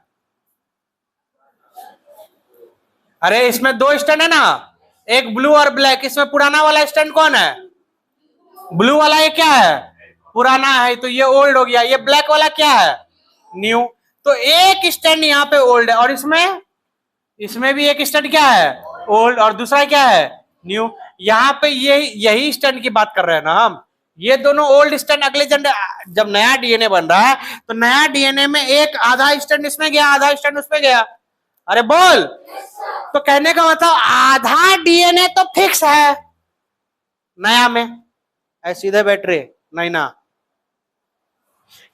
Speaker 1: अरे इसमें 2 स्टैंड है ना, एक ब्लू और ब्लैक। इसमें पुराना वाला स्टैंड कौन है? ब्लू वाला। ये क्या है? पुराना है, तो ये ओल्ड हो गया। ये ब्लैक वाला क्या है? न्यू। तो एक स्टैंड यहाँ पे ओल्ड है और इसमें भी एक स्टैंड क्या है? ओल्ड। और दूसरा क्या है? न्यू। यहाँ पे यही स्टैंड की बात कर रहे हैं ना हम। ये दोनों ओल्ड स्टैंड अगले जब नया डीएनए बन रहा है तो नया डीएनए में एक आधा स्टैंड इसमें गया, आधा स्टैंड उसमें गया। अरे बोल। तो कहने का मतलब आधा डीएनए तो फिक्स है नया में, सीधे बैठ रहे नहीं ना।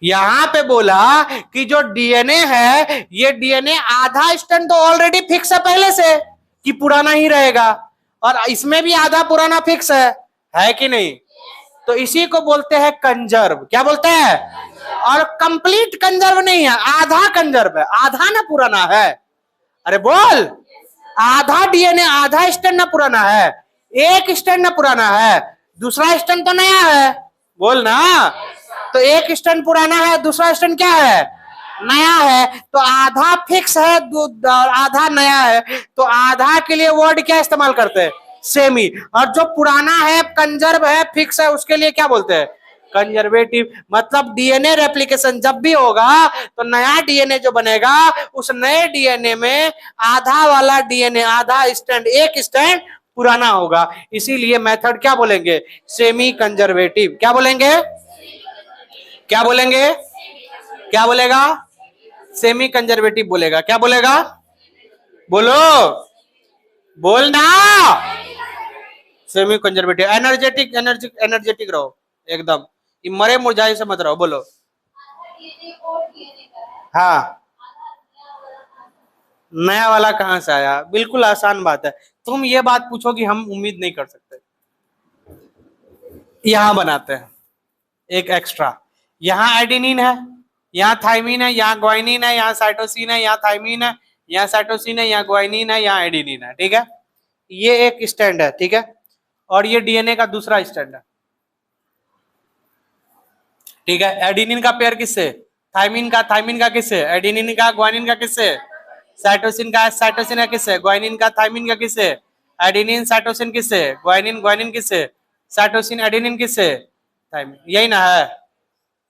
Speaker 1: यहां पे बोला कि जो डीएनए है ये डीएनए आधा स्टैंड तो ऑलरेडी फिक्स है पहले से कि पुराना ही रहेगा, और इसमें भी आधा पुराना फिक्स है कि नहीं? तो इसी को बोलते हैं कंजर्व। क्या बोलते हैं? और कंप्लीट कंजर्व नहीं है, आधा कंजर्व है, आधा ना पुराना है। अरे बोल। आधा डीएनए आधा स्टैंड ना पुराना है, एक स्टैंड ना पुराना है, दूसरा स्टैंड तो नया है। बोल ना। तो एक स्टैंड पुराना है, दूसरा स्टैंड क्या है? नया है। तो आधा फिक्स है, आधा नया है। तो आधा के लिए वर्ड क्या इस्तेमाल करते हैं? सेमी। और जो पुराना है, कंजर्व है, फिक्स है, उसके लिए क्या बोलते हैं? कंजर्वेटिव। मतलब डीएनए रेप्लिकेशन जब भी होगा तो नया डीएनए जो बनेगा उस नए डीएनए में आधा वाला डीएनए, आधा स्टैंड, एक स्टैंड पुराना होगा। इसीलिए मेथड क्या बोलेंगे? Semi conservative. क्या बोलेंगे? क्या बोलेंगे? क्या बोलेगा? सेमी कंजर्वेटिव बोलेगा। क्या बोलेगा? बोलो, बोलना। Semi conservative. एनर्जेटिक, एनर्जेटिक रहो एकदम, मरे मुरझाए से मत रहो। बोलो। हाँ, नया वाला कहां से आया? बिल्कुल आसान बात है। तुम ये बात पूछो कि हम उम्मीद नहीं कर सकते। यहां बनाते हैं एक एक्स्ट्रा, यहाँ एडेनिन है, यहाँ थाइमिन है, यहाँ ग्वाइनिन है, यहाँ साइटोसिन है, यहाँ थाइमिन है, यहाँ साइटोसिन है, यहाँ ग्वाइनिन है, यहाँ एडेनिन है। ठीक है, ये एक स्टैंड है। ठीक है, और ये डीएनए का दूसरा स्टैंड है। ठीक है, एडेनिन का पेयर किससे? थाइमिन का। थाइमिन का किससे? एडेनिन का। ग्वाइनिन का किससे? साइटोसिन का। साइटोसिन का किससे? ग्वाइनिन का। थाइमिन का किससे? एडेनिन। साइटोसिन किससे? ग्वाइनिन। ग्वाइनिन किससे? साइटोसिन। एडेनिन किससे? थाइमिन। यही ना है,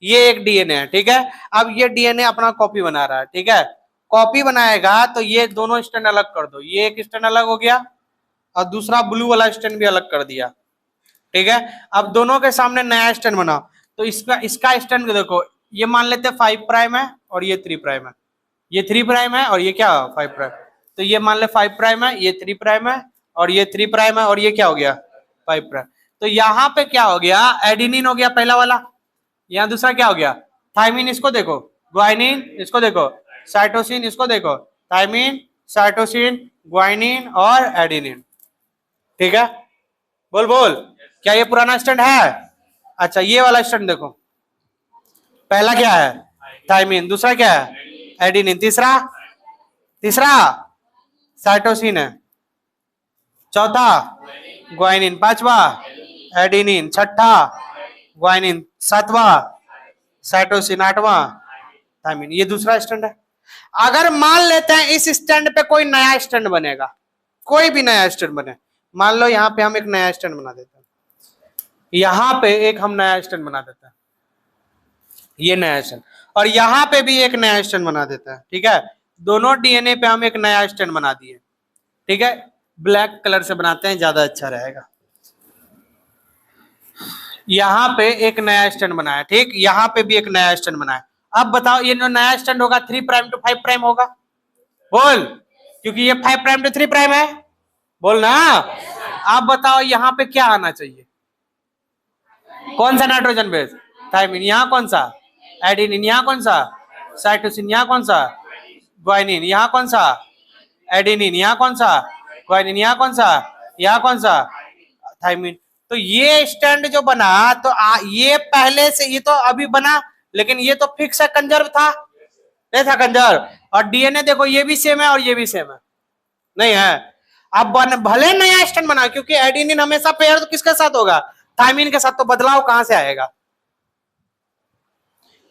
Speaker 1: ये एक डीएनए है। ठीक है, अब ये डीएनए अपना कॉपी बना रहा है। ठीक है, कॉपी बनाएगा तो ये दोनों स्टैंड अलग कर दो, ये एक स्टैंड अलग हो गया और दूसरा ब्लू वाला स्टैंड भी अलग कर दिया। ठीक है, अब दोनों के सामने नया स्टैंड बनाओ। तो इसका स्टैंड देखो, ये मान लेते 5 प्राइम है और ये 3 प्राइम है, ये 3 प्राइम है और ये क्या 5 प्राइम। तो ये मान ले 5 प्राइम है, ये 3 प्राइम है और ये 3 प्राइम है और ये क्या हो गया 5 प्राइम। तो यहाँ पे क्या हो गया? एडेनिन हो गया पहला वाला, यहाँ दूसरा क्या हो गया? थाइमिन। इसको देखो, ग्वाइनिन। इसको देखो, साइटोसिन। इसको देखो, थाइमिन, साइटोसिन, ग्वाइनिन और एडेनिन। ठीक है, बोल बोल। क्या ये पुराना स्टैंड है? अच्छा, ये वाला स्टैंड देखो, पहला क्या है? थाइमिन। दूसरा क्या है? एडेनिन। तीसरा तीसरा साइटोसिन है। चौथा ग्वाइनिन। पांचवा एडेनिन। छठा ग्वाइनिन। सातवां साइटोसिन। आठवां थाइमिन। ये दूसरा स्टैंड है। अगर मान लेते हैं इस स्टैंड पे कोई नया स्टैंड बनेगा, कोई भी नया स्टैंड बने, मान लो यहाँ पे हम एक नया स्टैंड बना देते हैं, यहाँ पे एक हम नया स्टैंड बना देते हैं, ये नया स्टैंड, और यहाँ पे भी एक नया स्टैंड बना देते हैं। ठीक है, दोनों डीएनए पे हम एक नया स्टैंड बना दिए। ठीक है, ब्लैक कलर से बनाते हैं, ज्यादा अच्छा रहेगा। यहाँ पे एक नया स्टैंड बनाया, ठीक, यहाँ पे भी एक नया स्टैंड बनाया। अब बताओ ये जो नया स्टैंड होगा 3 प्राइम टू 5 प्राइम होगा? बोल, क्योंकि ये 5 प्राइम टू 3 प्राइम है। बोल ना। अब बताओ यहाँ पे क्या आना चाहिए? कौन सा नाइट्रोजन बेस? थाइमिन। यहाँ कौन सा? एडेनिन। यहाँ कौन सा? साइटोसिन। यहाँ कौन सा? ग्वाइनिन। यहाँ कौन सा? एडेनिन। यहाँ कौन सा? ग्वाइनिन। यहाँ कौन सा? यहाँ कौन सा? थाइमिन। तो ये स्टैंड जो बना तो ये पहले से, ये तो अभी बना, लेकिन ये तो फिक्स है, कंजर्व था, नहीं था कंजर्व। और डीएनए देखो, ये भी सेम है और ये भी सेम है, नहीं है। अब भले नया स्टैंड बना, क्योंकि एडेनिन हमेशा पेयर तो किसके साथ होगा? थाइमिन के साथ। तो बदलाव कहां से आएगा?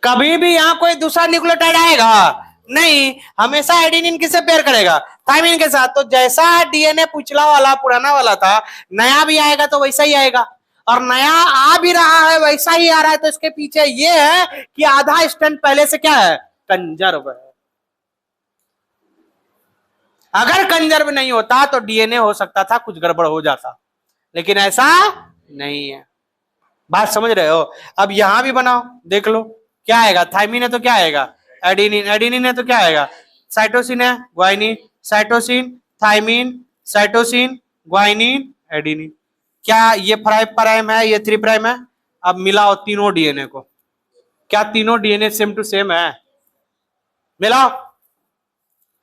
Speaker 1: कभी भी यहां कोई दूसरा न्यूक्लियोटाइड आएगा नहीं, हमेशा एडेनिन किससे पेयर करेगा? थाइमिन के साथ। तो जैसा डीएनए पिछला वाला पुराना वाला था, नया भी आएगा तो वैसा ही आएगा, और नया आ भी रहा है वैसा ही आ रहा है। तो इसके पीछे ये है कि आधा स्टैंड पहले से क्या है? कंजर्व है। अगर कंजर्व नहीं होता तो डीएनए हो सकता था कुछ गड़बड़ हो जाता, लेकिन ऐसा नहीं है। बात समझ रहे हो? अब यहां भी बनाओ, देख लो क्या आएगा। थाइमिन है तो क्या आएगा? एडिनिन। एडिनिन है तो क्या आएगा? साइटोसिन है, guanine. Cytosine, thymine, cytosine, guanine, adenine. क्या ये 5 प्राइम है, ये 3 प्राइम है? अब मिलाओ तीनों डीएनए को। क्या तीनों डीएनए सेम टू सेम है? मिलाओ,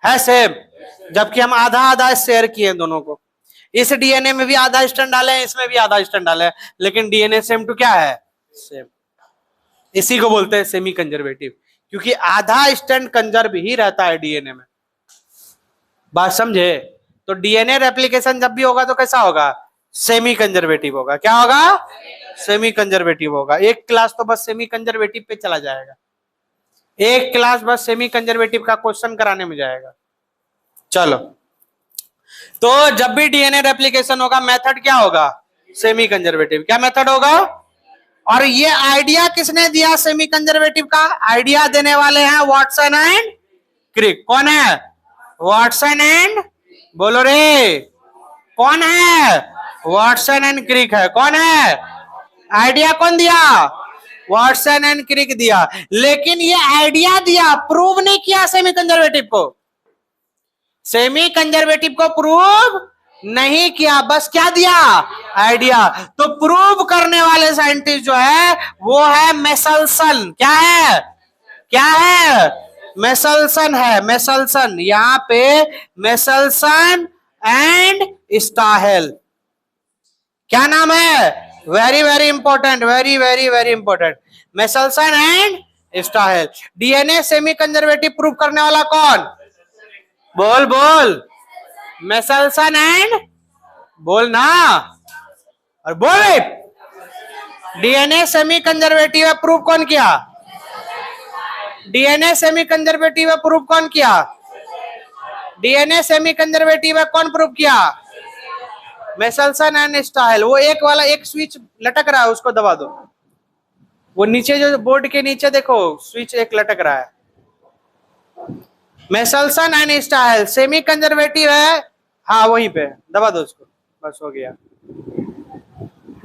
Speaker 1: है सेम। जबकि हम आधा आधा शेयर किए दोनों को। इस डीएनए में भी आधा स्ट्रैंड डाले हैं, इसमें भी आधा स्ट्रैंड डाले हैं, लेकिन डीएनए सेम टू क्या है? सेम। इसी को बोलते हैं सेमी कंजर्वेटिव, क्योंकि आधा स्ट्रैंड कंजर्व ही रहता है डीएनए में। बात समझे? तो डीएनए रेप्लिकेशन जब भी होगा तो कैसा होगा? सेमी कंजर्वेटिव होगा। क्या होगा? सेमी कंजर्वेटिव होगा। एक क्लास तो बस सेमी कंजर्वेटिव पे चला जाएगा, एक क्लास बस सेमी कंजर्वेटिव का क्वेश्चन कराने में जाएगा। चलो, तो जब भी डीएनए रेप्लिकेशन होगा मेथड क्या होगा? Semi conservative. क्या मेथड होगा? और ये आइडिया किसने दिया सेमी कंजर्वेटिव का? आइडिया देने वाले हैं वाटसन एंड क्रिक। कौन है? वाटसन एंड, बोलो रे, कौन है? वाटसन एंड क्रिक है। कौन है? आइडिया कौन दिया? वाटसन एंड क्रिक दिया। लेकिन ये आइडिया दिया, प्रूव नहीं किया सेमी कंजर्वेटिव को। सेमी कंजर्वेटिव को प्रूव नहीं किया, बस क्या दिया? आइडिया। तो प्रूव करने वाले साइंटिस्ट जो है वो है मेसल्सन। क्या है? क्या है? मेसल्सन है। मेसल्सन, यहां पे मेसल्सन एंड स्टाहेल। क्या नाम है? Very very important, very very very important. Meselson and Stahl. DNA semi conservative prove करने वाला कौन? बोल बोल। मेसल्सन एंड, बोल ना, और बोल। डीएनए सेमी कंजर्वेटिव है, प्रूव कौन किया? डीएनए सेमी कंजर्वेटिव है, प्रूव कौन किया? डीएनए सेमी कंजर्वेटिव है, कौन प्रूव किया? Meselson and स्टाहेल। वो एक वाला एक स्विच लटक रहा है, उसको दबा दो। वो नीचे जो बोर्ड के नीचे देखो स्विच एक लटक रहा है। मेसल्सन एंड स्टाहेल सेमी कंजर्वेटिव है, हाँ वहीं पे दबा दो उसको, बस हो गया।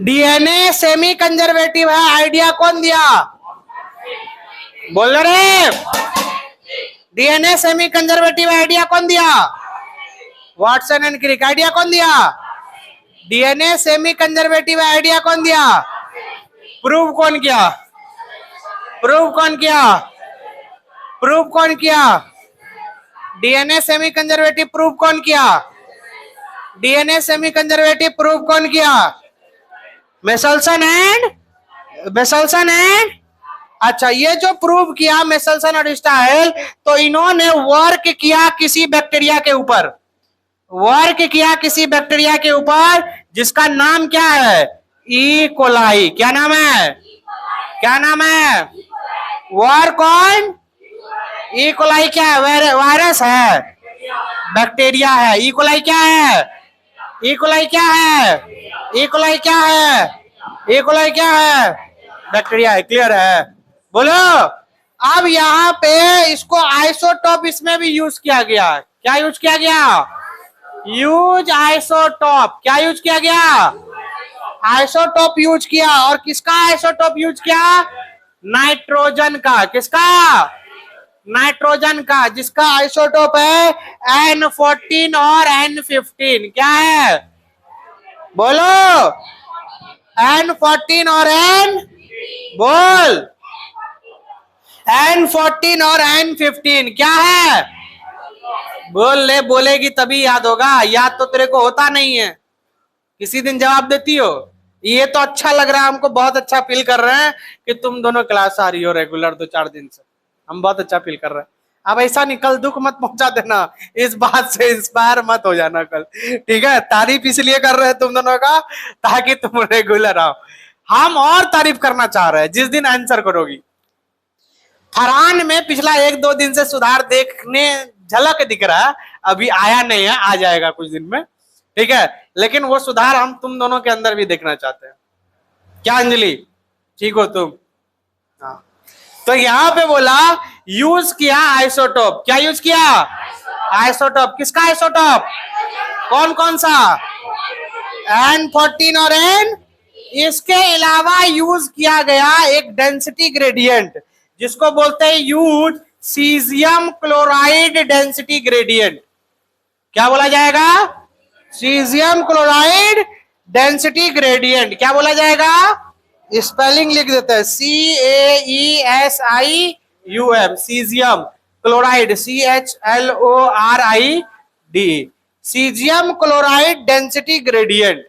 Speaker 1: डीएनए सेमी कंजर्वेटिव है, आइडिया कौन दिया? बोल रे। डीएनए सेमी कंजर्वेटिव आइडिया कौन दिया? Watson and Crick. आइडिया कौन दिया? डीएनए सेमी कंजर्वेटिव आइडिया कौन दिया? प्रूव कौन किया? प्रूव कौन किया? प्रूव कौन किया? डीएनए सेमी कंजर्वेटिव प्रूव कौन किया? डीएनए सेमी कंजर्वेटिव प्रूव कौन किया? मेसल्सन एंड, मेसल्सन एंड, अच्छा ये जो प्रूव किया मेसल्सन और स्टाहेल, तो इन्होंने वर्क किया किसी बैक्टीरिया के ऊपर। वर्क किया किसी बैक्टीरिया के ऊपर जिसका नाम क्या है? E coli. क्या नाम है? क्या नाम है? Work on E coli. क्या है? वायरस है, बैक्टीरिया है। ई कोलाई क्या है? ई कोलाई क्या है? ई कोलाई क्या है? ई कोलाई क्या है? बैक्टीरिया है। क्लियर है? बोलो। अब यहाँ पे इसको आइसोटॉप इसमें भी यूज किया गया। क्या यूज किया गया? Use isotope. क्या यूज किया गया? आइसोटॉप यूज किया। और किसका आइसोटॉप यूज किया? नाइट्रोजन का। किसका? नाइट्रोजन का, जिसका आइसोटॉप है N14 और N15। क्या है? बोलो। N14 और N, बोल। N14 और N15 क्या है? बोल ले, बोलेगी तभी याद होगा, याद तो तेरे को होता नहीं है, किसी दिन जवाब देती हो। ये तो अच्छा लग रहा है हमको, बहुत अच्छा फील कर रहे हैं कि तुम दोनों क्लास आ रही हो रेगुलर 2-4 दिन से, हम बहुत अच्छा फील कर रहे हैं। अब ऐसा नहीं, कल दुख मत पहुंचा देना, इस बात से इंस्पायर मत हो जाना कल, ठीक है? तारीफ इसलिए कर रहे हैं तुम दोनों का ताकि तुम रेगुलर आओ। हम और तारीफ करना चाह रहे हैं जिस दिन आंसर करोगी। फरहान में पिछला 1-2 दिन से सुधार देखने झलक दिख रहा है, अभी आया नहीं है, आ जाएगा कुछ दिन में, ठीक है? लेकिन वो सुधार हम तुम दोनों के अंदर भी देखना चाहते हैं। क्या अंजलि, ठीक हो तुम? हाँ। तो यहां पे बोला यूज किया आइसोटोप। क्या यूज किया? आइसोटोप। किसका आइसोटोप? कौन कौन सा? N14 और N इसके अलावा यूज किया गया एक डेंसिटी ग्रेडियंट जिसको बोलते हैं use caesium chloride density gradient. क्या बोला जाएगा? Caesium chloride density gradient. क्या बोला जाएगा? स्पेलिंग लिख देते हैं, CAESIUM, caesium chloride, CHLORID, caesium chloride density gradient.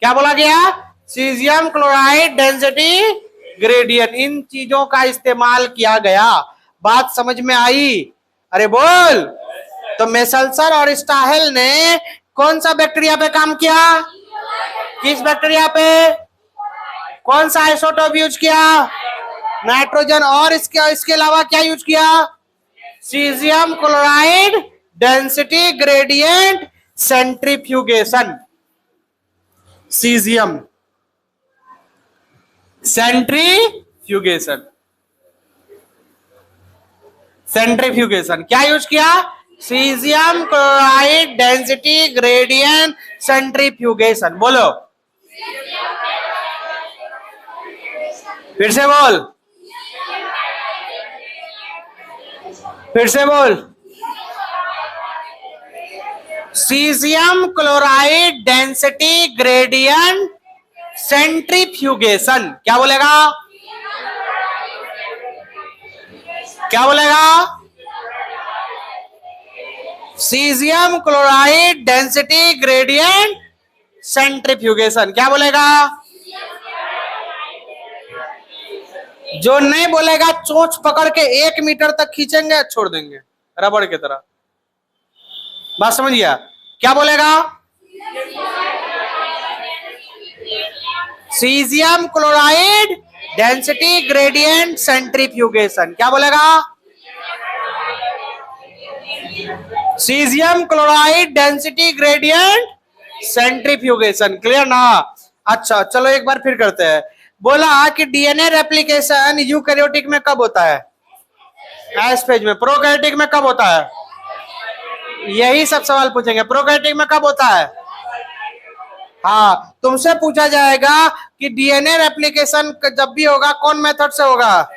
Speaker 1: क्या बोला गया? Caesium chloride density gradient. इन चीजों का इस्तेमाल किया गया। बात समझ में आई? अरे बोल। तो मेसल्सन और स्टाहेल ने कौन सा बैक्टीरिया पे काम किया? किस बैक्टीरिया पे? कौन सा आइसोटोप यूज किया? नाइट्रोजन। और इसके अलावा क्या यूज किया? Caesium chloride density gradient centrifugation. Caesium centrifugation, centrifugation क्या यूज किया? Caesium chloride density gradient centrifugation. बोलो, फिर से बोल, फिर से बोल। Caesium chloride density gradient centrifugation. क्या बोलेगा? क्या बोलेगा? Caesium chloride density gradient centrifugation. क्या बोलेगा? जो नहीं बोलेगा चोंच पकड़ के 1 मीटर तक खींचेंगे, छोड़ देंगे रबड़ की तरह। बात समझ गया? क्या बोलेगा? Caesium chloride density gradient centrifugation. क्या बोलेगा? Caesium chloride density gradient centrifugation. Clear ना? अच्छा चलो एक बार फिर करते हैं। बोला कि डीएनए रेप्लिकेशन यूकैरियोटिक में कब होता है? एस फेज में। प्रोकैरियोटिक में कब होता है? यही सब सवाल पूछेंगे। प्रोकैरियोटिक में कब होता है? हाँ, तुमसे पूछा जाएगा कि डीएनए रेप्लिकेशन जब भी होगा कौन मेथड से होगा?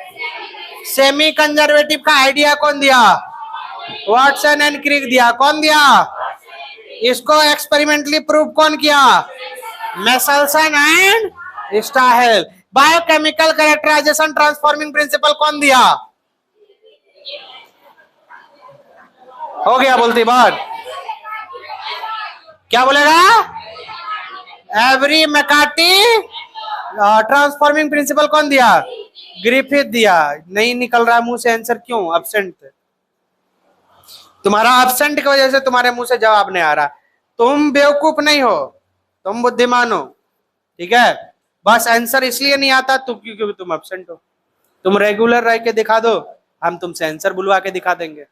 Speaker 1: सेमी कंजर्वेटिव का आइडिया कौन दिया? वाटसन एंड क्रिक दिया। कौन दिया? इसको एक्सपेरिमेंटली प्रूव कौन किया? Meselson and Stahl. Biochemical characterisation transforming principle कौन दिया? हो गया बोलती बात। क्या बोलेगा? Every McCarthy. ट्रांसफॉर्मिंग प्रिंसिपल कौन दिया? ग्रिफिथ दिया। नहीं निकल रहा मुंह से आंसर, क्यों? एब्सेंट। तुम्हारा एब्सेंट की वजह से तुम्हारे मुंह से जवाब नहीं आ रहा। तुम बेवकूफ नहीं हो, तुम बुद्धिमान हो। ठीक है, बस आंसर इसलिए नहीं आता तो क्योंकि तुम एब्सेंट हो। तुम रेगुलर रह के दिखा दो, हम तुमसे आंसर बुलवा के दिखा देंगे।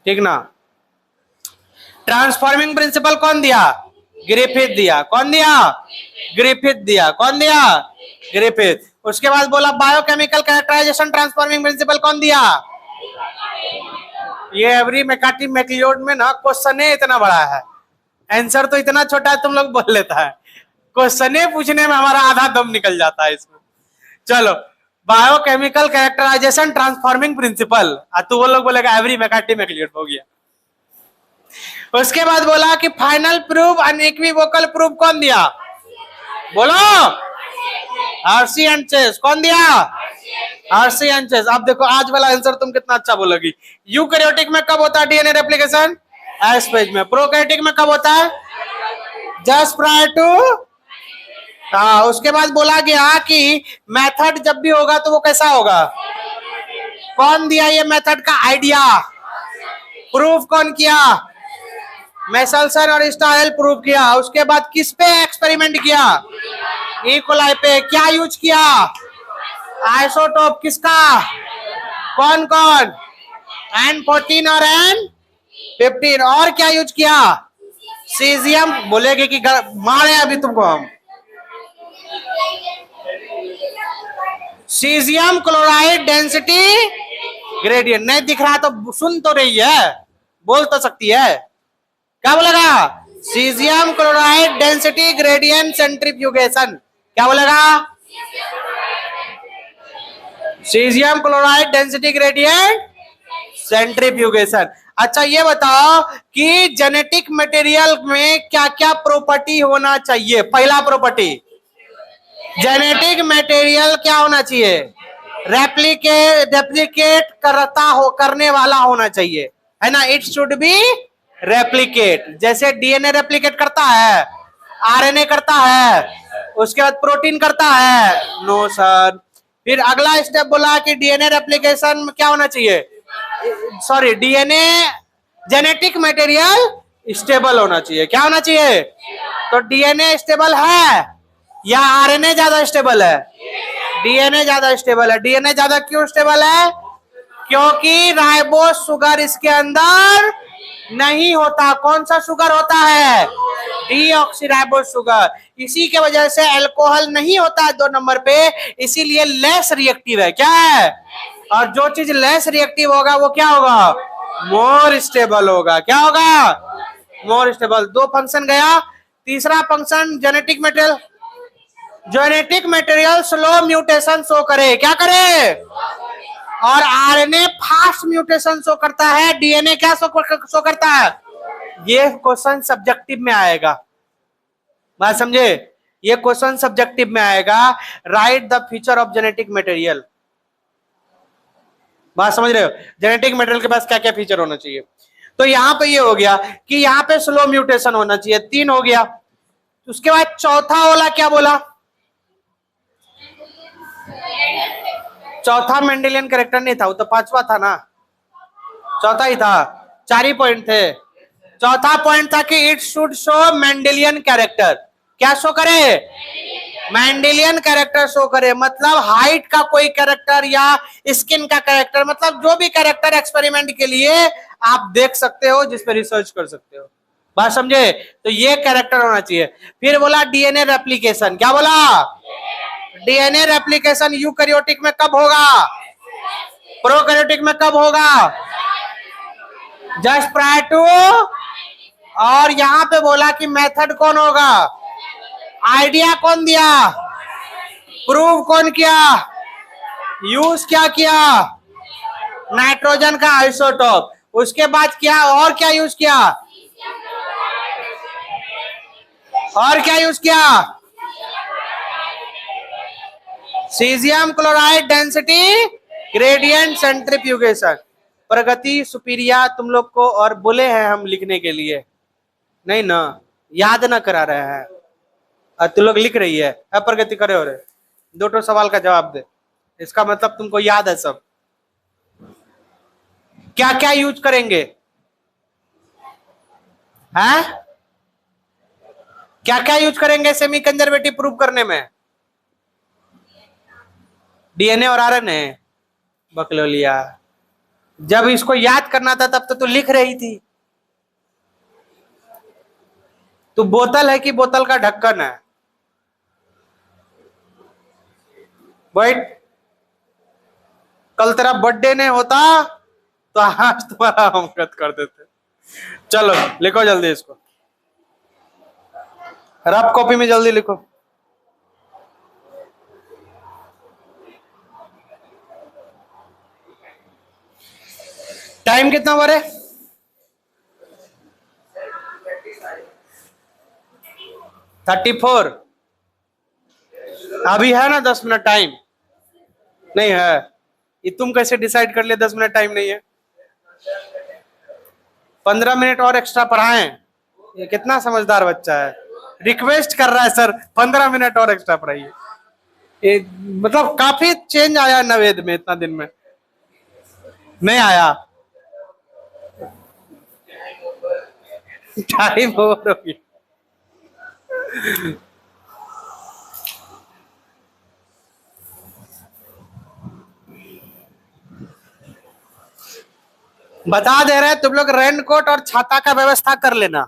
Speaker 1: ठीक ना? ट्रांसफॉर्मिंग प्रिंसिपल कौन दिया? ग्रिफिथ दिया। कौन दिया? ग्रिफिथ दिया। कौन दिया? ग्रिफिथ। उसके बाद बोला बायोकेमिकल कैरेक्टराइजेशन ट्रांसफॉर्मिंग प्रिंसिपल कौन दिया? ये एवरी मैकार्टी मैक्लियोड में ना क्वेश्चन इतना बड़ा है, आंसर तो इतना छोटा है, तुम लोग बोल लेता है। क्वेश्चन पूछने में हमारा आधा दम निकल जाता है इसमें। चलो, बायोकेमिकल कैरेक्टराइजेशन ट्रांसफॉर्मिंग प्रिंसिपल, तो वो लोग बोलेगा एवरी मैकार्टी मैक्लियोड। हो गया। उसके बाद बोला कि फाइनल प्रूफ अनइक्विवोकल प्रूफ कौन दिया? बोलो, आरसी एंड चेस। कौन दिया? Hershey and Chase. अब देखो आज वाला आंसर तुम कितना अच्छा बोलोगी। यूकैरियोटिक में कब होता है डीएनए रेप्लिकेशन? एस फेज में। प्रोकैरियोटिक में कब होता है? Just prior to. हाँ, उसके बाद बोला गया कि मेथड जब भी होगा तो वो कैसा होगा? कौन दिया ये मेथड का आइडिया? प्रूफ कौन किया? मेसल्सन और स्टाहेल प्रूफ किया। उसके बाद किस पे एक्सपेरिमेंट किया? ई कोलाई पे। क्या यूज किया? आइसोटोप किसका? कौन कौन? N14 और N15। और क्या यूज किया? सीजियम। बोलेगे कि मारे अभी तुमको हम। Caesium chloride density gradient. नहीं दिख रहा तो सुन तो रही है, बोल तो सकती है। क्या बोलेगा? Caesium chloride density gradient centrifugation. क्या बोलेगा? Caesium chloride density gradient centrifugation. अच्छा ये बताओ कि जेनेटिक मटेरियल में क्या क्या प्रॉपर्टी होना चाहिए? पहला प्रॉपर्टी, जेनेटिक मटेरियल क्या होना चाहिए? रेप्लिकेट करने वाला होना चाहिए, है ना? It should be replicate. जैसे डीएनए रेप्लिकेट करता है, आरएनए करता है, उसके बाद प्रोटीन करता है। No sir. फिर अगला स्टेप बोला कि डीएनए रेप्लिकेशन में क्या होना चाहिए? Sorry, DNA genetic material stable होना चाहिए। क्या होना चाहिए? तो डीएनए स्टेबल है या आरएनए ज्यादा स्टेबल है? डीएनए ज्यादा स्टेबल है। डीएनए ज्यादा क्यों स्टेबल है? क्योंकि राइबोस शुगर इसके अंदर नहीं होता। कौन सा शुगर होता है? Deoxyribose sugar. इसी के वजह से अल्कोहल नहीं होता है 2 नंबर पे, इसीलिए लेस रिएक्टिव है। क्या है? और जो चीज लेस रिएक्टिव होगा वो क्या होगा? मोर स्टेबल होगा। क्या होगा? More stable. 2 फंक्शन गया। तीसरा function genetic material. Genetic material slow mutation show करे। क्या करे? और आरएनए फास्ट म्यूटेशन शो करता है, डीएनए क्या शो करता है? ये क्वेश्चन सब्जेक्टिव में आएगा, बात समझे? ये क्वेश्चन सब्जेक्टिव में आएगा। Right the feature of genetic material. बात समझ रहे हो? जेनेटिक मटेरियल के पास क्या क्या फीचर होना चाहिए? तो यहां पे ये हो गया कि यहां पे स्लो म्यूटेशन होना चाहिए। 3 हो गया। उसके बाद चौथा वाला क्या बोला? चौथा मेंडेलियन कैरेक्टर नहीं था, वो तो 5वां था ना। चौथा ही था, 4 ही पॉइंट थे। चौथा पॉइंट था कि it should show Mendelian character. क्या शो करे? मेंडेलियन कैरेक्टर शो करे। मतलब हाइट का कोई कैरेक्टर या स्किन का कैरेक्टर, मतलब जो भी कैरेक्टर एक्सपेरिमेंट के लिए आप देख सकते हो, जिस पे रिसर्च कर सकते हो। बात समझे? तो ये कैरेक्टर होना चाहिए। फिर बोला डीएनए रेप्लिकेशन। क्या बोला? डीएनए रेप्लिकेशन यूकैरियोटिक में कब होगा? प्रोकैरियोटिक में कब होगा? Just prior to. और यहां पे बोला कि मेथड कौन होगा? आइडिया कौन दिया? प्रूव कौन किया? यूज क्या किया? नाइट्रोजन का आइसोटोप। उसके बाद क्या और क्या यूज किया? और क्या यूज किया? Caesium chloride density gradient centrifugation. Pragati सुपीरिया तुम लोग को और बोले हैं हम लिखने के लिए, नहीं ना? याद ना करा रहे हैं और तुम लोग लिख रही है। अब प्रगति करे हो रहे 2 सवाल का जवाब दे, इसका मतलब तुमको याद है सब। क्या क्या यूज करेंगे? हैं? क्या क्या यूज करेंगे सेमी कंजर्वेटिव प्रूव करने में? डीएनए और आरएनए। बकलोलिया, जब इसको याद करना था तब तो तू लिख रही थी। तू बोतल है कि बोतल का ढक्कन है? वेट, कल तेरा बर्थडे नहीं होता तो आज तुम्हारा अवगत कर देते। चलो लिखो जल्दी इसको, रफ कॉपी में जल्दी लिखो। टाइम कितना बरे? 34। अभी है ना 10 मिनट टाइम? नहीं है? ये तुम कैसे डिसाइड कर लिया 10 मिनट टाइम नहीं है? 15 मिनट और एक्स्ट्रा पढ़ाएं? ये कितना समझदार बच्चा है, रिक्वेस्ट कर रहा है सर 15 मिनट और एक्स्ट्रा पढ़ाइए। ये मतलब काफी चेंज आया नवेद में, इतना दिन में नहीं आया। टाइम ओवर हो गया। बता दे रहे हैं तुम लोग रेनकोट और छाता का व्यवस्था कर लेना,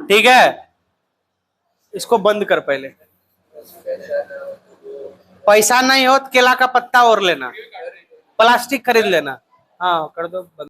Speaker 1: ठीक है? इसको बंद कर पहले। पैसा नहीं हो तो केला का पत्ता और लेना, प्लास्टिक खरीद लेना। हाँ कर दो बंद।